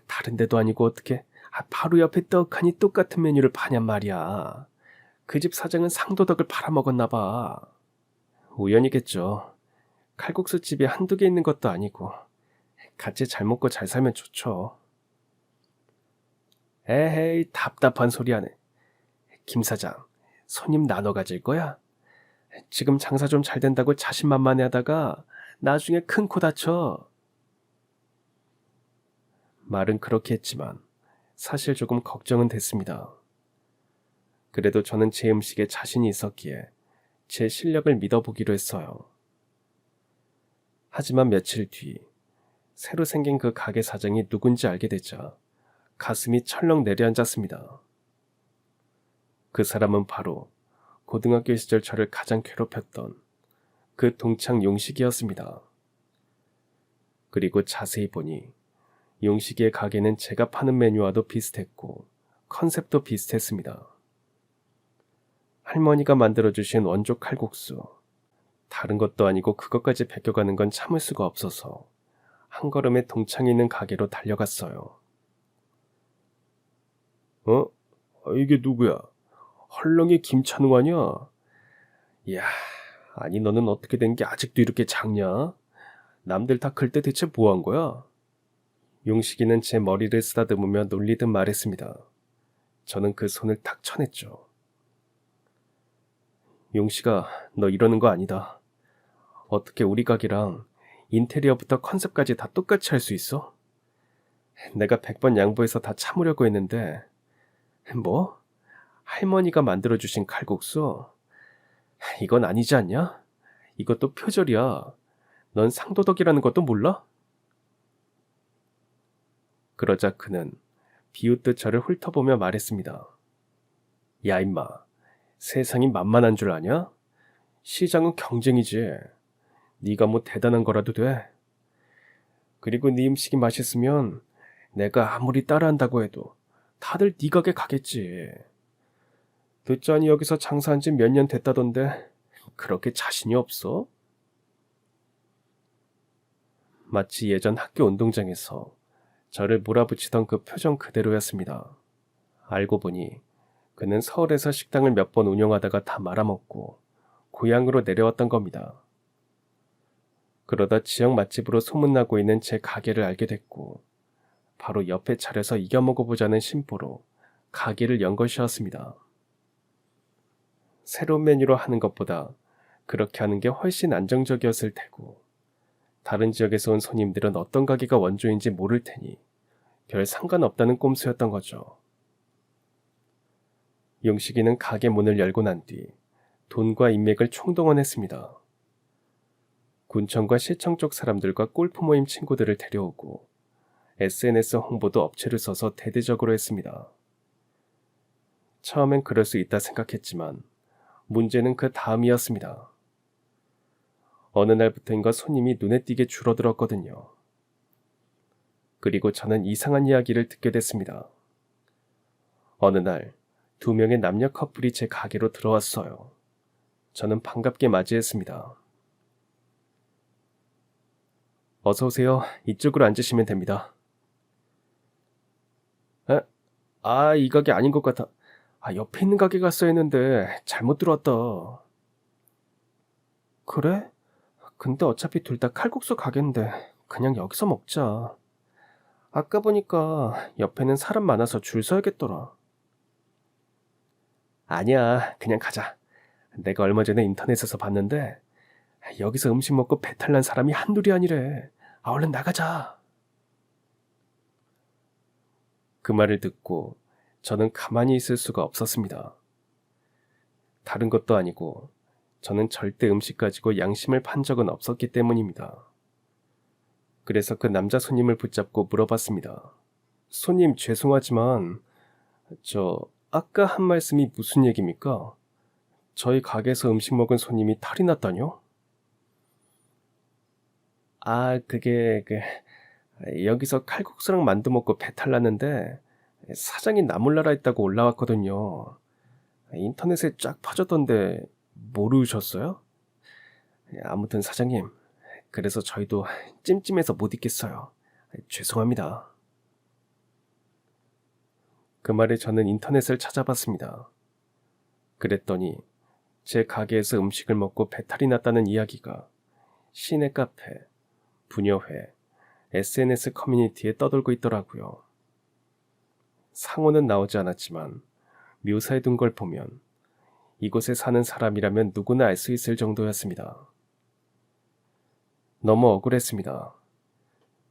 다른 데도 아니고 어떻게 바로 옆에 떡하니 똑같은 메뉴를 파냔 말이야. 그 집 사장은 상도덕을 팔아먹었나 봐. 우연이겠죠. 칼국수 집이 한두 개 있는 것도 아니고 같이 잘 먹고 잘 살면 좋죠. 에헤이, 답답한 소리 하네. 김 사장, 손님 나눠 가질 거야? 지금 장사 좀 잘 된다고 자신만만해 하다가 나중에 큰 코 다쳐. 말은 그렇게 했지만 사실 조금 걱정은 됐습니다. 그래도 저는 제 음식에 자신이 있었기에 제 실력을 믿어보기로 했어요. 하지만 며칠 뒤 새로 생긴 그 가게 사장이 누군지 알게 되자 가슴이 철렁 내려앉았습니다. 그 사람은 바로 고등학교 시절 저를 가장 괴롭혔던 그 동창 용식이었습니다. 그리고 자세히 보니 용식이의 가게는 제가 파는 메뉴와도 비슷했고 컨셉도 비슷했습니다. 할머니가 만들어주신 원조 칼국수. 다른 것도 아니고 그것까지 베껴가는 건 참을 수가 없어서 한 걸음에 동창이 있는 가게로 달려갔어요. 이게 누구야? 헐렁이 김찬우 아냐? 이야, 아니 너는 어떻게 된 게 아직도 이렇게 작냐? 남들 다 클 때 대체 뭐 한 거야? 용식이는 제 머리를 쓰다듬으며 놀리듯 말했습니다. 저는 그 손을 탁 쳐냈죠. 용식아, 너 이러는 거 아니다. 어떻게 우리 가게랑 인테리어부터 컨셉까지 다 똑같이 할 수 있어? 내가 100번 양보해서 다 참으려고 했는데 뭐? 할머니가 만들어주신 칼국수? 이건 아니지 않냐? 이것도 표절이야. 넌 상도덕이라는 것도 몰라? 그러자 그는 비웃듯 저를 훑어보며 말했습니다. 야 임마, 세상이 만만한 줄 아냐? 시장은 경쟁이지. 네가 뭐 대단한 거라도 돼. 그리고 네 음식이 맛있으면 내가 아무리 따라한다고 해도 다들 네 가게 가겠지. 듣자니 여기서 장사한 지 몇 년 됐다던데 그렇게 자신이 없어? 마치 예전 학교 운동장에서 저를 몰아붙이던 그 표정 그대로였습니다. 알고 보니 그는 서울에서 식당을 몇 번 운영하다가 다 말아먹고 고향으로 내려왔던 겁니다. 그러다 지역 맛집으로 소문나고 있는 제 가게를 알게 됐고 바로 옆에 차려서 이겨먹어보자는 심보로 가게를 연 것이었습니다. 새로운 메뉴로 하는 것보다 그렇게 하는 게 훨씬 안정적이었을 테고 다른 지역에서 온 손님들은 어떤 가게가 원조인지 모를 테니 별 상관없다는 꼼수였던 거죠. 용식이는 가게 문을 열고 난 뒤 돈과 인맥을 총동원했습니다. 군청과 시청 쪽 사람들과 골프 모임 친구들을 데려오고 SNS 홍보도 업체를 써서 대대적으로 했습니다. 처음엔 그럴 수 있다 생각했지만 문제는 그 다음이었습니다. 어느 날부터인가 손님이 눈에 띄게 줄어들었거든요. 그리고 저는 이상한 이야기를 듣게 됐습니다. 어느 날 2명의 남녀 커플이 제 가게로 들어왔어요. 저는 반갑게 맞이했습니다. 어서 오세요. 이쪽으로 앉으시면 됩니다. 이 가게 아닌 것 같아. 옆에 있는 가게 갔어야 했는데 잘못 들어왔다. 그래? 근데 어차피 둘 다 칼국수 가게인데 그냥 여기서 먹자. 아까 보니까 옆에는 사람 많아서 줄 서야겠더라. 아니야, 그냥 가자. 내가 얼마 전에 인터넷에서 봤는데 여기서 음식 먹고 배탈 난 사람이 한둘이 아니래. 얼른 나가자. 그 말을 듣고 저는 가만히 있을 수가 없었습니다. 다른 것도 아니고 저는 절대 음식 가지고 양심을 판 적은 없었기 때문입니다. 그래서 그 남자 손님을 붙잡고 물어봤습니다. 손님 죄송하지만 아까 한 말씀이 무슨 얘기입니까? 저희 가게에서 음식 먹은 손님이 탈이 났다뇨? 그게 여기서 칼국수랑 만두 먹고 배탈 났는데 사장이 나몰라라 했다고 올라왔거든요. 인터넷에 쫙 퍼졌던데 모르셨어요? 아무튼 사장님, 그래서 저희도 찜찜해서 못 있겠어요. 죄송합니다. 그 말에 저는 인터넷을 찾아봤습니다. 그랬더니 제 가게에서 음식을 먹고 배탈이 났다는 이야기가 시내 카페, 부녀회, SNS 커뮤니티에 떠돌고 있더라고요. 상호는 나오지 않았지만 묘사해둔 걸 보면 이곳에 사는 사람이라면 누구나 알 수 있을 정도였습니다. 너무 억울했습니다.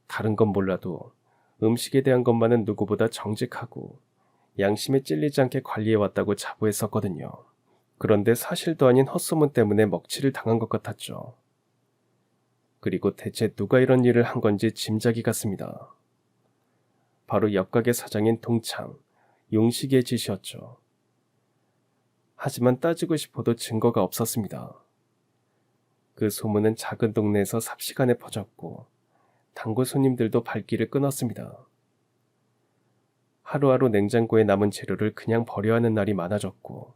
다른 건 몰라도 음식에 대한 것만은 누구보다 정직하고 양심에 찔리지 않게 관리해왔다고 자부했었거든요. 그런데 사실도 아닌 헛소문 때문에 먹칠을 당한 것 같았죠. 그리고 대체 누가 이런 일을 한 건지 짐작이 갔습니다. 바로 옆가게 사장인 동창, 용식의 짓이었죠. 하지만 따지고 싶어도 증거가 없었습니다. 그 소문은 작은 동네에서 삽시간에 퍼졌고 단골 손님들도 발길을 끊었습니다. 하루하루 냉장고에 남은 재료를 그냥 버려야 하는 날이 많아졌고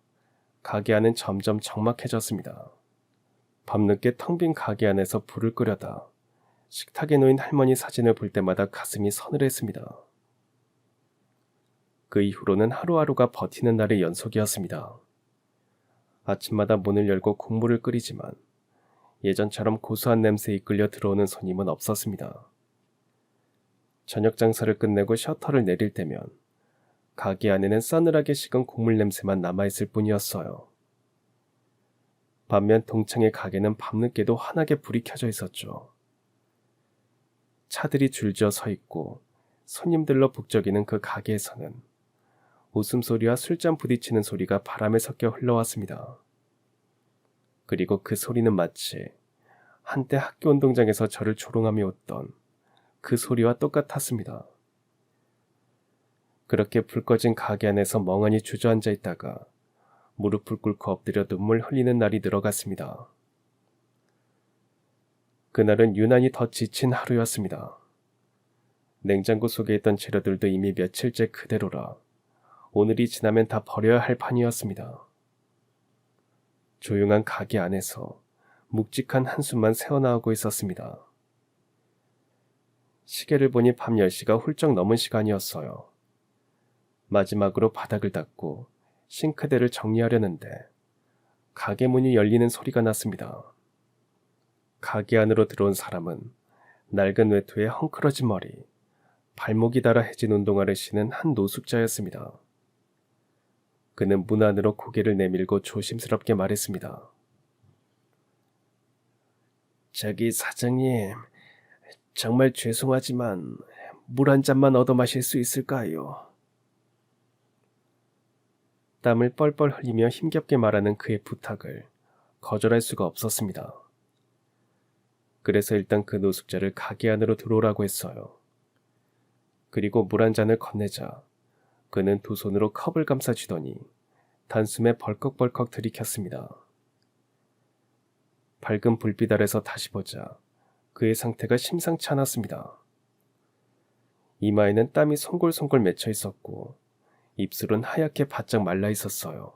가게 안은 점점 적막해졌습니다. 밤늦게 텅 빈 가게 안에서 불을 끄려다 식탁에 놓인 할머니 사진을 볼 때마다 가슴이 서늘했습니다. 그 이후로는 하루하루가 버티는 날의 연속이었습니다. 아침마다 문을 열고 국물을 끓이지만 예전처럼 고소한 냄새에 이끌려 들어오는 손님은 없었습니다. 저녁 장사를 끝내고 셔터를 내릴 때면 가게 안에는 싸늘하게 식은 국물 냄새만 남아있을 뿐이었어요. 반면 동창의 가게는 밤늦게도 환하게 불이 켜져 있었죠. 차들이 줄지어 서 있고 손님들로 북적이는 그 가게에서는 웃음소리와 술잔 부딪히는 소리가 바람에 섞여 흘러왔습니다. 그리고 그 소리는 마치 한때 학교 운동장에서 저를 조롱하며 웃던 그 소리와 똑같았습니다. 그렇게 불 꺼진 가게 안에서 멍하니 주저앉아 있다가 무릎을 꿇고 엎드려 눈물 흘리는 날이 늘어갔습니다. 그날은 유난히 더 지친 하루였습니다. 냉장고 속에 있던 재료들도 이미 며칠째 그대로라 오늘이 지나면 다 버려야 할 판이었습니다. 조용한 가게 안에서 묵직한 한숨만 새어나오고 있었습니다. 시계를 보니 밤 10시가 훌쩍 넘은 시간이었어요. 마지막으로 바닥을 닦고 싱크대를 정리하려는데 가게 문이 열리는 소리가 났습니다. 가게 안으로 들어온 사람은 낡은 외투에 헝클어진 머리, 발목이 닳아 해진 운동화를 신은 한 노숙자였습니다. 그는 문 안으로 고개를 내밀고 조심스럽게 말했습니다. 저기 사장님, 정말 죄송하지만 물 한 잔만 얻어 마실 수 있을까요? 땀을 뻘뻘 흘리며 힘겹게 말하는 그의 부탁을 거절할 수가 없었습니다. 그래서 일단 그 노숙자를 가게 안으로 들어오라고 했어요. 그리고 물 한 잔을 건네자 그는 두 손으로 컵을 감싸쥐더니 단숨에 벌컥벌컥 들이켰습니다. 밝은 불빛 아래서 다시 보자 그의 상태가 심상치 않았습니다. 이마에는 땀이 송골송골 맺혀 있었고 입술은 하얗게 바짝 말라 있었어요.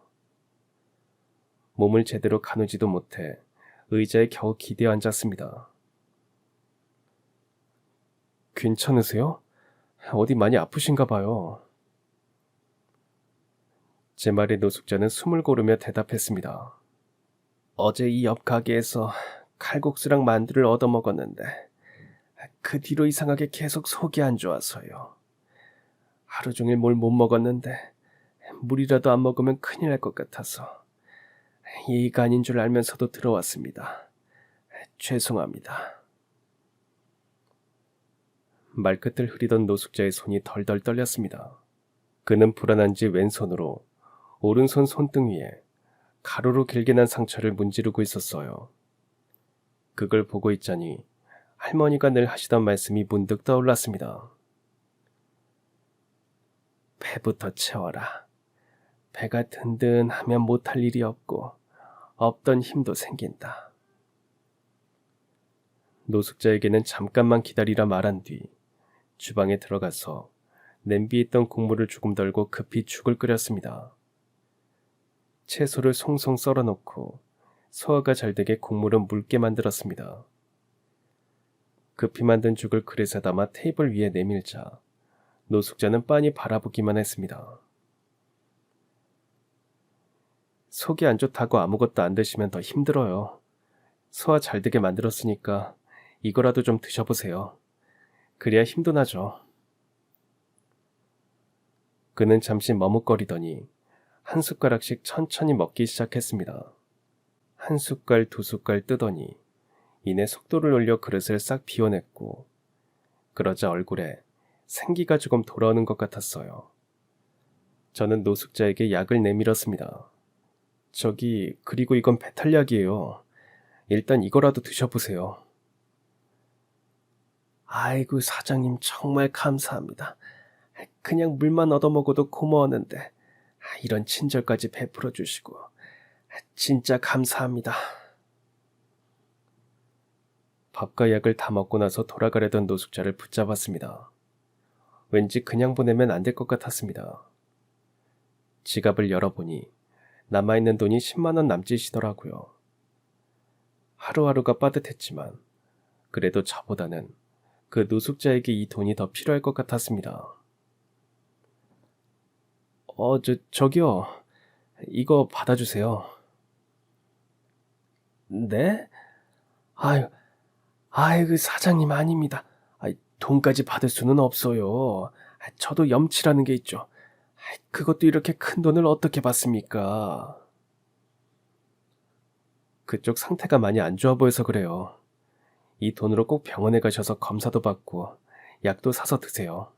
몸을 제대로 가누지도 못해 의자에 겨우 기대어 앉았습니다. 괜찮으세요? 어디 많이 아프신가 봐요. 제 말에 노숙자는 숨을 고르며 대답했습니다. 어제 이 옆 가게에서 칼국수랑 만두를 얻어먹었는데 그 뒤로 이상하게 계속 속이 안 좋아서요. 하루 종일 뭘 못 먹었는데 물이라도 안 먹으면 큰일 날 것 같아서 예의가 아닌 줄 알면서도 들어왔습니다. 죄송합니다. 말끝을 흐리던 노숙자의 손이 덜덜 떨렸습니다. 그는 불안한지 왼손으로 오른손 손등 위에 가로로 길게 난 상처를 문지르고 있었어요. 그걸 보고 있자니 할머니가 늘 하시던 말씀이 문득 떠올랐습니다. 배부터 채워라. 배가 든든하면 못할 일이 없고 없던 힘도 생긴다. 노숙자에게는 잠깐만 기다리라 말한 뒤 주방에 들어가서 냄비에 있던 국물을 조금 덜고 급히 죽을 끓였습니다. 채소를 송송 썰어놓고 소화가 잘 되게 국물은 묽게 만들었습니다. 급히 만든 죽을 그릇에 담아 테이블 위에 내밀자 노숙자는 빤히 바라보기만 했습니다. 속이 안 좋다고 아무것도 안 드시면 더 힘들어요. 소화 잘 되게 만들었으니까 이거라도 좀 드셔보세요. 그래야 힘도 나죠. 그는 잠시 머뭇거리더니 한 숟가락씩 천천히 먹기 시작했습니다. 한 숟갈 두 숟갈 뜨더니 이내 속도를 올려 그릇을 싹 비워냈고 그러자 얼굴에 생기가 조금 돌아오는 것 같았어요. 저는 노숙자에게 약을 내밀었습니다. 그리고 이건 배탈약이에요. 일단 이거라도 드셔보세요. 아이고, 사장님 정말 감사합니다. 그냥 물만 얻어먹어도 고마웠는데 이런 친절까지 베풀어 주시고 진짜 감사합니다. 밥과 약을 다 먹고 나서 돌아가려던 노숙자를 붙잡았습니다. 왠지 그냥 보내면 안 될 것 같았습니다. 지갑을 열어보니 남아있는 돈이 10만 원 남짓이더라고요. 하루하루가 빠듯했지만 그래도 저보다는 그 노숙자에게 이 돈이 더 필요할 것 같았습니다. 저기요. 이거 받아주세요. 네? 아이고, 사장님 아닙니다. 돈까지 받을 수는 없어요. 저도 염치라는 게 있죠. 그것도 이렇게 큰 돈을 어떻게 받습니까? 그쪽 상태가 많이 안 좋아 보여서 그래요. 이 돈으로 꼭 병원에 가셔서 검사도 받고 약도 사서 드세요.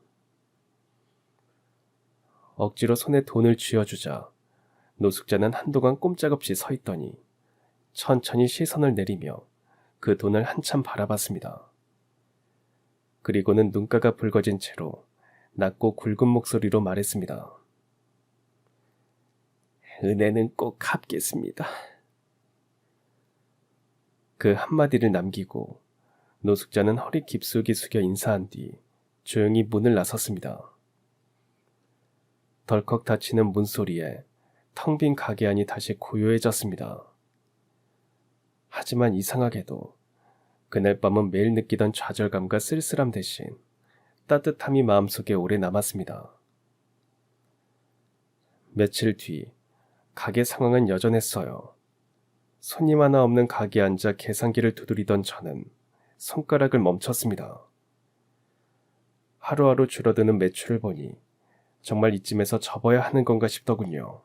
억지로 손에 돈을 쥐어주자 노숙자는 한동안 꼼짝없이 서 있더니 천천히 시선을 내리며 그 돈을 한참 바라봤습니다. 그리고는 눈가가 붉어진 채로 낮고 굵은 목소리로 말했습니다. 은혜는 꼭 갚겠습니다. 그 한마디를 남기고 노숙자는 허리 깊숙이 숙여 인사한 뒤 조용히 문을 나섰습니다. 덜컥 닫히는 문소리에 텅 빈 가게 안이 다시 고요해졌습니다. 하지만 이상하게도 그날 밤은 매일 느끼던 좌절감과 쓸쓸함 대신 따뜻함이 마음속에 오래 남았습니다. 며칠 뒤 가게 상황은 여전했어요. 손님 하나 없는 가게에 앉아 계산기를 두드리던 저는 손가락을 멈췄습니다. 하루하루 줄어드는 매출을 보니 정말 이쯤에서 접어야 하는 건가 싶더군요.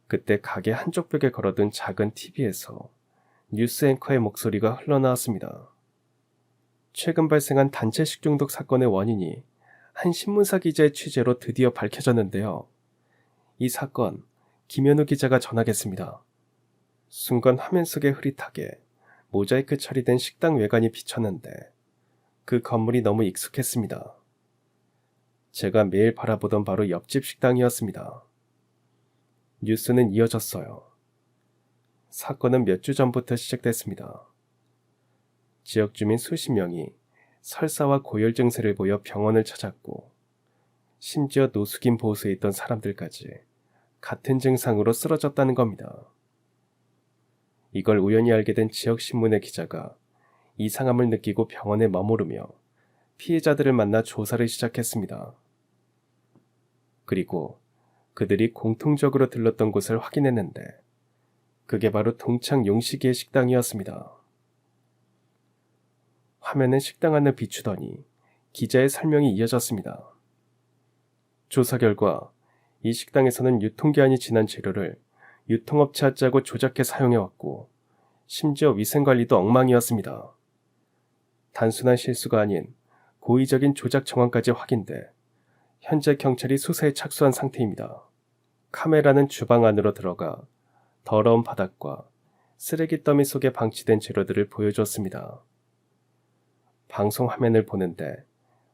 그때 가게 한쪽 벽에 걸어둔 작은 TV에서 뉴스 앵커의 목소리가 흘러나왔습니다. 최근 발생한 단체 식중독 사건의 원인이 한 신문사 기자의 취재로 드디어 밝혀졌는데요. 이 사건, 김현우 기자가 전하겠습니다. 순간 화면 속에 흐릿하게 모자이크 처리된 식당 외관이 비쳤는데 그 건물이 너무 익숙했습니다. 제가 매일 바라보던 바로 옆집 식당이었습니다. 뉴스는 이어졌어요. 사건은 몇 주 전부터 시작됐습니다. 지역 주민 수십 명이 설사와 고열 증세를 보여 병원을 찾았고 심지어 노숙인 보호소에 있던 사람들까지 같은 증상으로 쓰러졌다는 겁니다. 이걸 우연히 알게 된 지역신문의 기자가 이상함을 느끼고 병원에 머무르며 피해자들을 만나 조사를 시작했습니다. 그리고 그들이 공통적으로 들렀던 곳을 확인했는데 그게 바로 동창 용식이의 식당이었습니다. 화면은 식당 안을 비추더니 기자의 설명이 이어졌습니다. 조사 결과 이 식당에서는 유통기한이 지난 재료를 유통업체와 짜고 조작해 사용해왔고 심지어 위생관리도 엉망이었습니다. 단순한 실수가 아닌 고의적인 조작 정황까지 확인돼 현재 경찰이 수사에 착수한 상태입니다. 카메라는 주방 안으로 들어가 더러운 바닥과 쓰레기 더미 속에 방치된 재료들을 보여줬습니다. 방송 화면을 보는데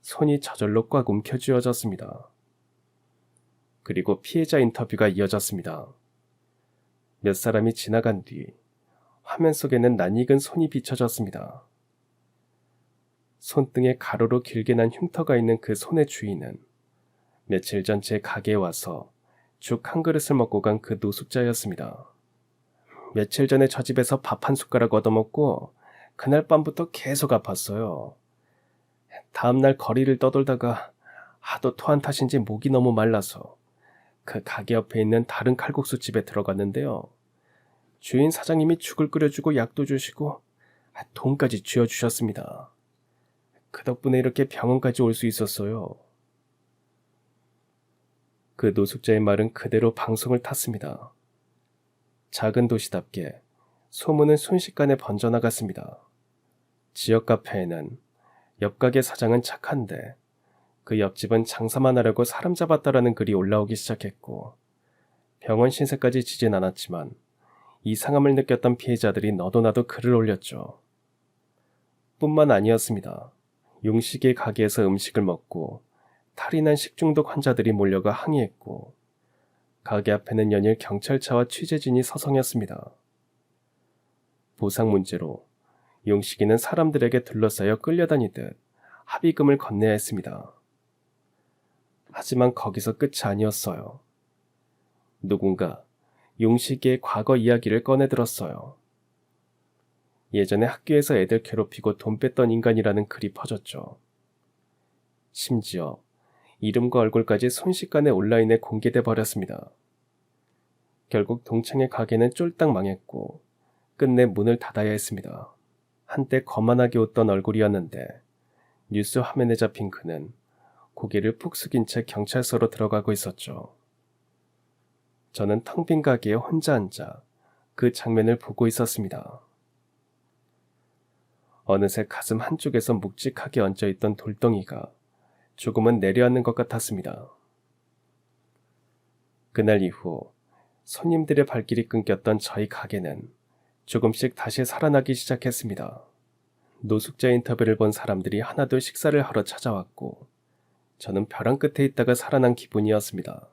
손이 저절로 꽉 움켜쥐어졌습니다. 그리고 피해자 인터뷰가 이어졌습니다. 몇 사람이 지나간 뒤 화면 속에는 낯익은 손이 비춰졌습니다. 손등에 가로로 길게 난 흉터가 있는 그 손의 주인은 며칠 전 제 가게에 와서 죽 한 그릇을 먹고 간 그 노숙자였습니다. 며칠 전에 저 집에서 밥 한 숟가락 얻어먹고 그날 밤부터 계속 아팠어요. 다음날 거리를 떠돌다가 하도 토한 탓인지 목이 너무 말라서 그 가게 옆에 있는 다른 칼국수 집에 들어갔는데요. 주인 사장님이 죽을 끓여주고 약도 주시고 돈까지 쥐어주셨습니다. 그 덕분에 이렇게 병원까지 올 수 있었어요. 그 노숙자의 말은 그대로 방송을 탔습니다. 작은 도시답게 소문은 순식간에 번져나갔습니다. 지역 카페에는 옆 가게 사장은 착한데 그 옆집은 장사만 하려고 사람 잡았다라는 글이 올라오기 시작했고 병원 신세까지 지진 않았지만 이상함을 느꼈던 피해자들이 너도 나도 글을 올렸죠. 뿐만 아니었습니다. 용식의 가게에서 음식을 먹고 탈이 난 식중독 환자들이 몰려가 항의했고 가게 앞에는 연일 경찰차와 취재진이 서성였습니다. 보상 문제로 용식이는 사람들에게 둘러싸여 끌려다니듯 합의금을 건네야 했습니다. 하지만 거기서 끝이 아니었어요. 누군가 용식이의 과거 이야기를 꺼내들었어요. 예전에 학교에서 애들 괴롭히고 돈 뺐던 인간이라는 글이 퍼졌죠. 심지어 이름과 얼굴까지 순식간에 온라인에 공개돼 버렸습니다. 결국 동창의 가게는 쫄딱 망했고 끝내 문을 닫아야 했습니다. 한때 거만하게 웃던 얼굴이었는데 뉴스 화면에 잡힌 그는 고개를 푹 숙인 채 경찰서로 들어가고 있었죠. 저는 텅 빈 가게에 혼자 앉아 그 장면을 보고 있었습니다. 어느새 가슴 한쪽에서 묵직하게 얹어있던 돌덩이가 조금은 내려앉는 것 같았습니다. 그날 이후 손님들의 발길이 끊겼던 저희 가게는 조금씩 다시 살아나기 시작했습니다. 노숙자 인터뷰를 본 사람들이 하나둘 식사를 하러 찾아왔고 저는 벼랑 끝에 있다가 살아난 기분이었습니다.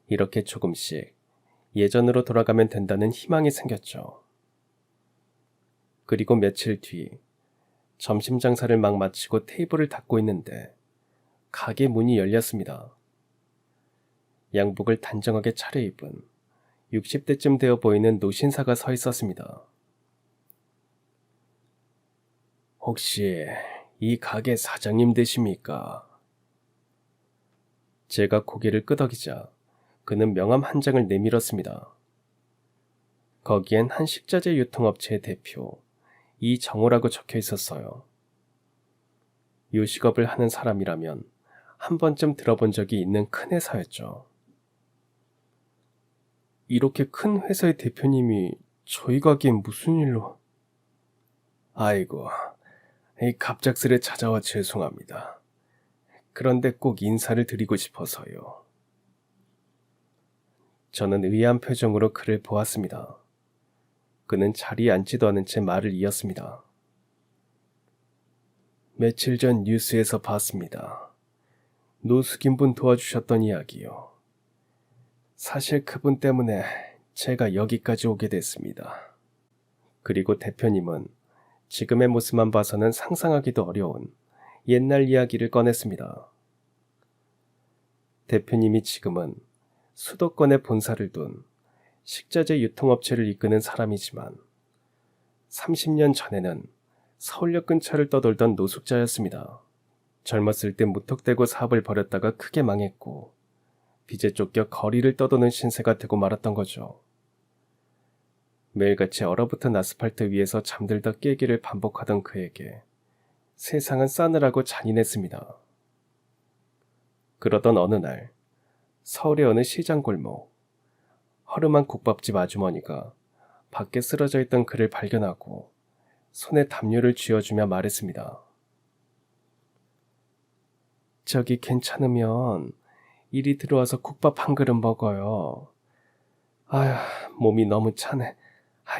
이렇게 조금씩 예전으로 돌아가면 된다는 희망이 생겼죠. 그리고 며칠 뒤 점심 장사를 막 마치고 테이블을 닫고 있는데 가게 문이 열렸습니다. 양복을 단정하게 차려입은 60대쯤 되어 보이는 노신사가 서 있었습니다. 혹시 이 가게 사장님 되십니까? 제가 고개를 끄덕이자 그는 명함 한 장을 내밀었습니다. 거기엔 한 식자재 유통업체의 대표 이정호라고 적혀 있었어요. 요식업을 하는 사람이라면 한 번쯤 들어본 적이 있는 큰 회사였죠. 이렇게 큰 회사의 대표님이 저희 가게에 무슨 일로... 아이고, 갑작스레 찾아와 죄송합니다. 그런데 꼭 인사를 드리고 싶어서요. 저는 의아한 표정으로 그를 보았습니다. 그는 자리에 앉지도 않은 채 말을 이었습니다. 며칠 전 뉴스에서 봤습니다. 노숙인분 도와주셨던 이야기요. 사실 그분 때문에 제가 여기까지 오게 됐습니다. 그리고 대표님은 지금의 모습만 봐서는 상상하기도 어려운 옛날 이야기를 꺼냈습니다. 대표님이 지금은 수도권에 본사를 둔 식자재 유통업체를 이끄는 사람이지만 30년 전에는 서울역 근처를 떠돌던 노숙자였습니다. 젊었을 때 무턱대고 사업을 벌였다가 크게 망했고 빚에 쫓겨 거리를 떠도는 신세가 되고 말았던 거죠. 매일같이 얼어붙은 아스팔트 위에서 잠들다 깨기를 반복하던 그에게 세상은 싸늘하고 잔인했습니다. 그러던 어느 날 서울의 어느 시장 골목, 허름한 국밥집 아주머니가 밖에 쓰러져 있던 그를 발견하고 손에 담요를 쥐어주며 말했습니다. 저기 괜찮으면 이리 들어와서 국밥 한 그릇 먹어요. 아휴, 몸이 너무 차네.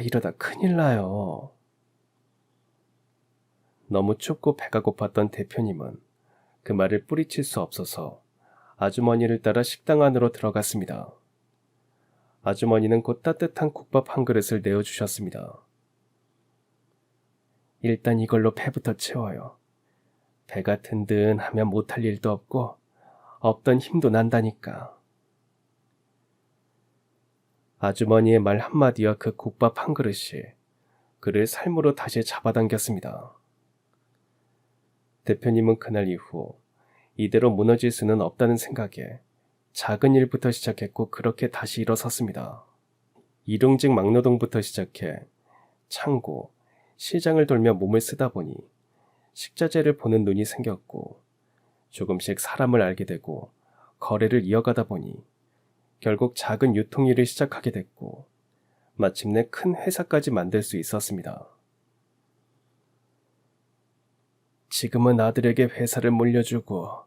이러다 큰일 나요. 너무 춥고 배가 고팠던 대표님은 그 말을 뿌리칠 수 없어서 아주머니를 따라 식당 안으로 들어갔습니다. 아주머니는 곧 따뜻한 국밥 한 그릇을 내어주셨습니다. 일단 이걸로 배부터 채워요. 배가 든든하면 못할 일도 없고 없던 힘도 난다니까. 아주머니의 말 한마디와 그 국밥 한 그릇이 그를 삶으로 다시 잡아당겼습니다. 대표님은 그날 이후 이대로 무너질 수는 없다는 생각에 작은 일부터 시작했고 그렇게 다시 일어섰습니다. 일용직 막노동부터 시작해 창고, 시장을 돌며 몸을 쓰다 보니 식자재를 보는 눈이 생겼고 조금씩 사람을 알게 되고 거래를 이어가다 보니 결국 작은 유통일을 시작하게 됐고 마침내 큰 회사까지 만들 수 있었습니다. 지금은 아들에게 회사를 물려주고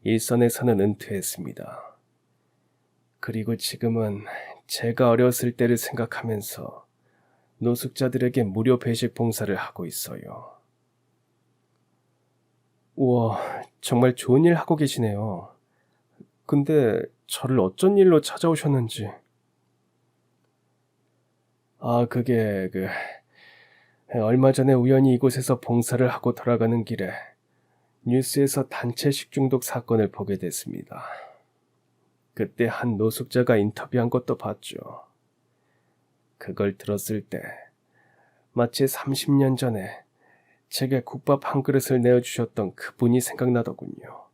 일선에서는 은퇴했습니다. 그리고 지금은 제가 어렸을 때를 생각하면서 노숙자들에게 무료 배식 봉사를 하고 있어요. 우와, 정말 좋은 일 하고 계시네요. 근데 저를 어쩐 일로 찾아오셨는지. 그게 얼마 전에 우연히 이곳에서 봉사를 하고 돌아가는 길에 뉴스에서 단체 식중독 사건을 보게 됐습니다. 그때 한 노숙자가 인터뷰한 것도 봤죠. 그걸 들었을 때 마치 30년 전에 제게 국밥 한 그릇을 내어주셨던 그분이 생각나더군요.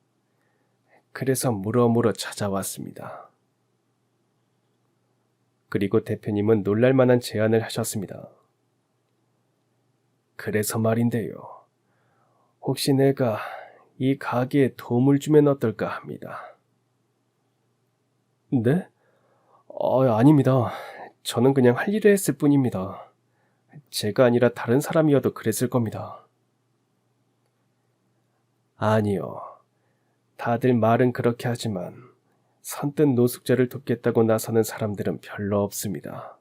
그래서 물어물어 찾아왔습니다. 그리고 대표님은 놀랄만한 제안을 하셨습니다. 그래서 말인데요. 혹시 내가 이 가게에 도움을 주면 어떨까 합니다. 네? 아닙니다. 저는 그냥 할 일을 했을 뿐입니다. 제가 아니라 다른 사람이어도 그랬을 겁니다. 아니요. 다들 말은 그렇게 하지만 선뜻 노숙자를 돕겠다고 나서는 사람들은 별로 없습니다.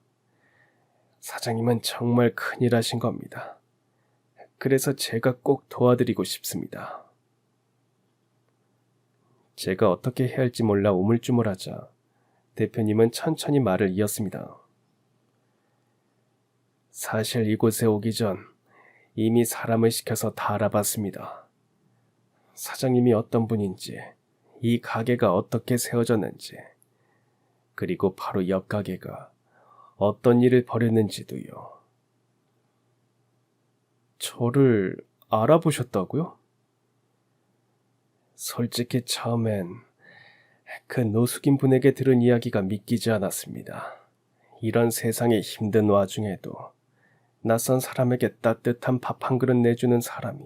사장님은 정말 큰일 하신 겁니다. 그래서 제가 꼭 도와드리고 싶습니다. 제가 어떻게 해야 할지 몰라 우물쭈물하자 대표님은 천천히 말을 이었습니다. 사실 이곳에 오기 전 이미 사람을 시켜서 다 알아봤습니다. 사장님이 어떤 분인지, 이 가게가 어떻게 세워졌는지, 그리고 바로 옆 가게가 어떤 일을 벌였는지도요. 저를 알아보셨다고요? 솔직히 처음엔 그 노숙인 분에게 들은 이야기가 믿기지 않았습니다. 이런 세상의 힘든 와중에도 낯선 사람에게 따뜻한 밥 한 그릇 내주는 사람이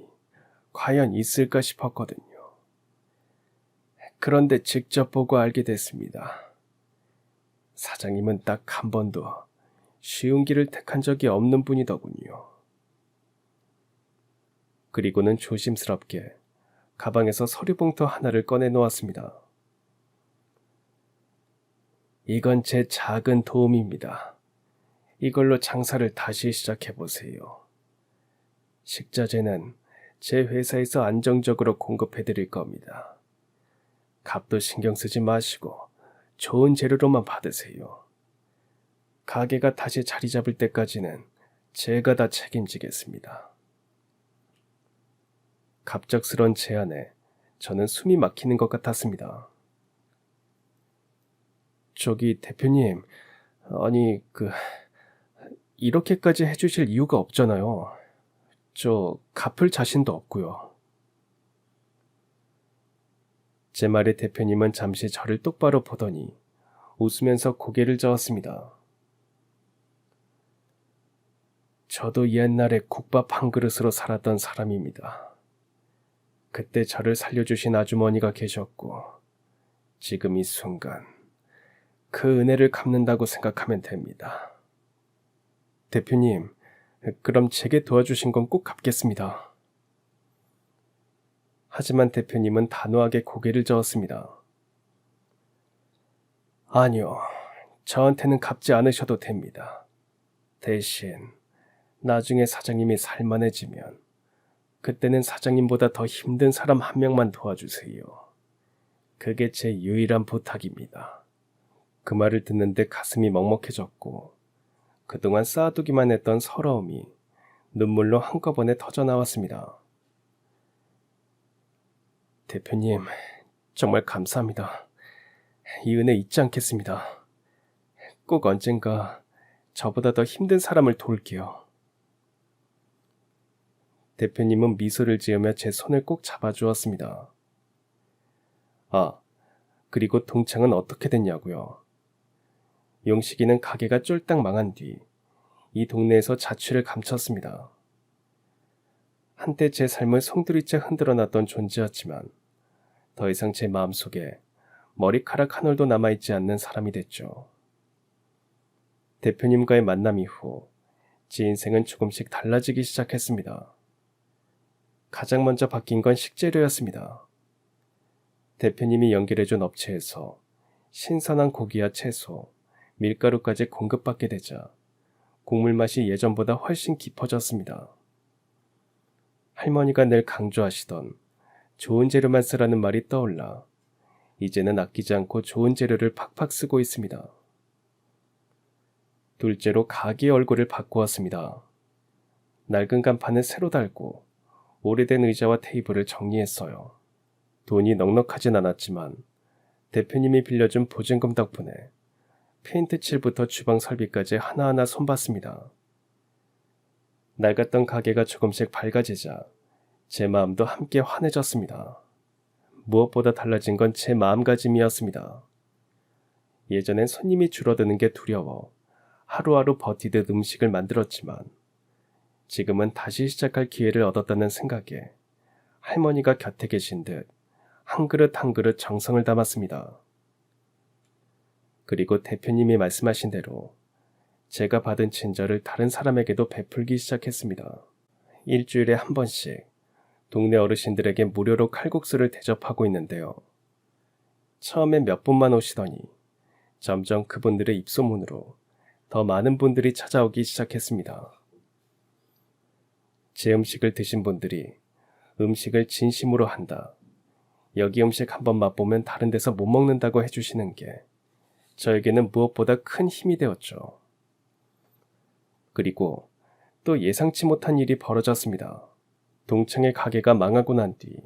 과연 있을까 싶었거든요. 그런데 직접 보고 알게 됐습니다. 사장님은 딱 한 번도 쉬운 길을 택한 적이 없는 분이더군요. 그리고는 조심스럽게 가방에서 서류 봉투 하나를 꺼내 놓았습니다. 이건 제 작은 도움입니다. 이걸로 장사를 다시 시작해보세요. 식자재는 제 회사에서 안정적으로 공급해드릴 겁니다. 값도 신경 쓰지 마시고 좋은 재료로만 받으세요. 가게가 다시 자리 잡을 때까지는 제가 다 책임지겠습니다. 갑작스런 제안에 저는 숨이 막히는 것 같았습니다. 저기 대표님, 아니 이렇게까지 해주실 이유가 없잖아요. 저 갚을 자신도 없고요. 제 말에 대표님은 잠시 저를 똑바로 보더니 웃으면서 고개를 저었습니다. 저도 옛날에 국밥 한 그릇으로 살았던 사람입니다. 그때 저를 살려주신 아주머니가 계셨고 지금 이 순간 그 은혜를 갚는다고 생각하면 됩니다. 대표님, 그럼 제게 도와주신 건 꼭 갚겠습니다. 하지만 대표님은 단호하게 고개를 저었습니다. 아니요, 저한테는 갚지 않으셔도 됩니다. 대신 나중에 사장님이 살만해지면 그때는 사장님보다 더 힘든 사람 한 명만 도와주세요. 그게 제 유일한 부탁입니다. 그 말을 듣는데 가슴이 먹먹해졌고 그동안 쌓아두기만 했던 서러움이 눈물로 한꺼번에 터져나왔습니다. 대표님, 정말 감사합니다. 이 은혜 잊지 않겠습니다. 꼭 언젠가 저보다 더 힘든 사람을 도울게요. 대표님은 미소를 지으며 제 손을 꼭 잡아주었습니다. 아, 그리고 동창은 어떻게 됐냐고요? 용식이는 가게가 쫄딱 망한 뒤 이 동네에서 자취를 감췄습니다. 한때 제 삶을 송두리째 흔들어놨던 존재였지만 더 이상 제 마음속에 머리카락 한 올도 남아있지 않는 사람이 됐죠. 대표님과의 만남 이후 제 인생은 조금씩 달라지기 시작했습니다. 가장 먼저 바뀐 건 식재료였습니다. 대표님이 연결해준 업체에서 신선한 고기와 채소, 밀가루까지 공급받게 되자 국물 맛이 예전보다 훨씬 깊어졌습니다. 할머니가 늘 강조하시던 좋은 재료만 쓰라는 말이 떠올라 이제는 아끼지 않고 좋은 재료를 팍팍 쓰고 있습니다. 둘째로 가게 얼굴을 바꾸었습니다. 낡은 간판을 새로 달고 오래된 의자와 테이블을 정리했어요. 돈이 넉넉하진 않았지만 대표님이 빌려준 보증금 덕분에 페인트 칠부터 주방 설비까지 하나하나 손봤습니다. 낡았던 가게가 조금씩 밝아지자 제 마음도 함께 환해졌습니다. 무엇보다 달라진 건 제 마음가짐이었습니다. 예전엔 손님이 줄어드는 게 두려워 하루하루 버티듯 음식을 만들었지만 지금은 다시 시작할 기회를 얻었다는 생각에 할머니가 곁에 계신 듯 한 그릇 한 그릇 정성을 담았습니다. 그리고 대표님이 말씀하신 대로 제가 받은 친절을 다른 사람에게도 베풀기 시작했습니다. 일주일에 한 번씩 동네 어르신들에게 무료로 칼국수를 대접하고 있는데요. 처음엔 몇 분만 오시더니 점점 그분들의 입소문으로 더 많은 분들이 찾아오기 시작했습니다. 제 음식을 드신 분들이 음식을 진심으로 한다. 여기 음식 한번 맛보면 다른 데서 못 먹는다고 해주시는 게 저에게는 무엇보다 큰 힘이 되었죠. 그리고 또 예상치 못한 일이 벌어졌습니다. 동창의 가게가 망하고 난 뒤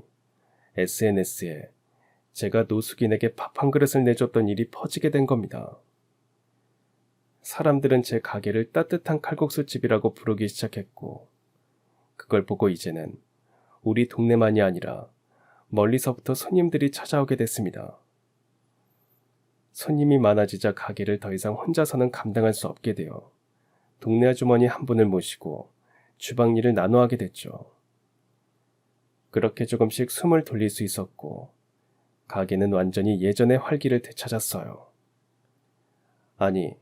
SNS에 제가 노숙인에게 밥 한 그릇을 내줬던 일이 퍼지게 된 겁니다. 사람들은 제 가게를 따뜻한 칼국수집이라고 부르기 시작했고 그걸 보고 이제는 우리 동네만이 아니라 멀리서부터 손님들이 찾아오게 됐습니다. 손님이 많아지자 가게를 더 이상 혼자서는 감당할 수 없게 되어 동네 아주머니 한 분을 모시고 주방 일을 나눠 하게 됐죠. 그렇게 조금씩 숨을 돌릴 수 있었고 가게는 완전히 예전의 활기를 되찾았어요. 아니,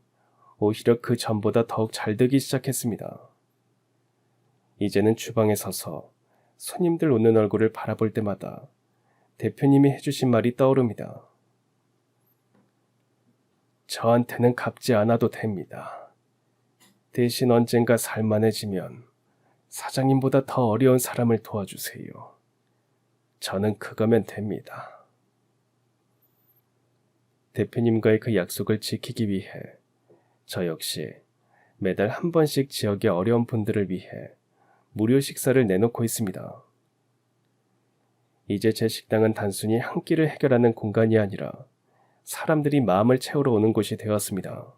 오히려 그 전보다 더욱 잘 되기 시작했습니다. 이제는 주방에 서서 손님들 웃는 얼굴을 바라볼 때마다 대표님이 해주신 말이 떠오릅니다. 저한테는 갚지 않아도 됩니다. 대신 언젠가 살만해지면 사장님보다 더 어려운 사람을 도와주세요. 저는 그거면 됩니다. 대표님과의 그 약속을 지키기 위해 저 역시 매달 한 번씩 지역의 어려운 분들을 위해 무료 식사를 내놓고 있습니다. 이제 제 식당은 단순히 한 끼를 해결하는 공간이 아니라 사람들이 마음을 채우러 오는 곳이 되었습니다.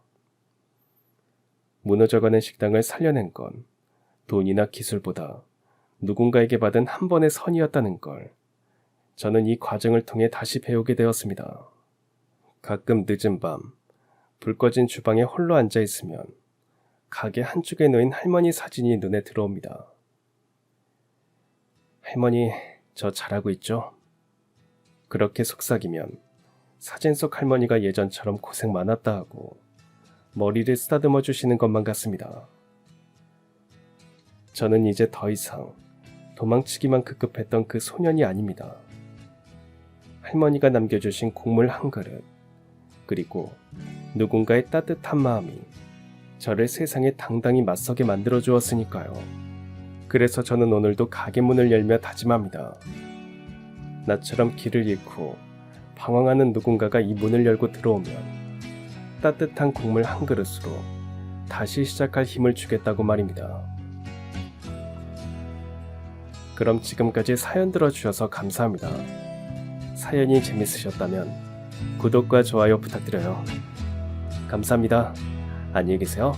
무너져가는 식당을 살려낸 건 돈이나 기술보다 누군가에게 받은 한 번의 선이었다는 걸 저는 이 과정을 통해 다시 배우게 되었습니다. 가끔 늦은 밤, 불 꺼진 주방에 홀로 앉아 있으면 가게 한쪽에 놓인 할머니 사진이 눈에 들어옵니다. 할머니, 저 잘하고 있죠? 그렇게 속삭이면 사진 속 할머니가 예전처럼 고생 많았다 하고 머리를 쓰다듬어 주시는 것만 같습니다. 저는 이제 더 이상 도망치기만 급급했던 그 소년이 아닙니다. 할머니가 남겨주신 국물 한 그릇, 그리고 누군가의 따뜻한 마음이 저를 세상에 당당히 맞서게 만들어 주었으니까요. 그래서 저는 오늘도 가게 문을 열며 다짐합니다. 나처럼 길을 잃고 방황하는 누군가가 이 문을 열고 들어오면 따뜻한 국물 한 그릇으로 다시 시작할 힘을 주겠다고 말입니다. 그럼 지금까지 사연 들어주셔서 감사합니다. 사연이 재밌으셨다면 구독과 좋아요 부탁드려요. 감사합니다. 안녕히 계세요.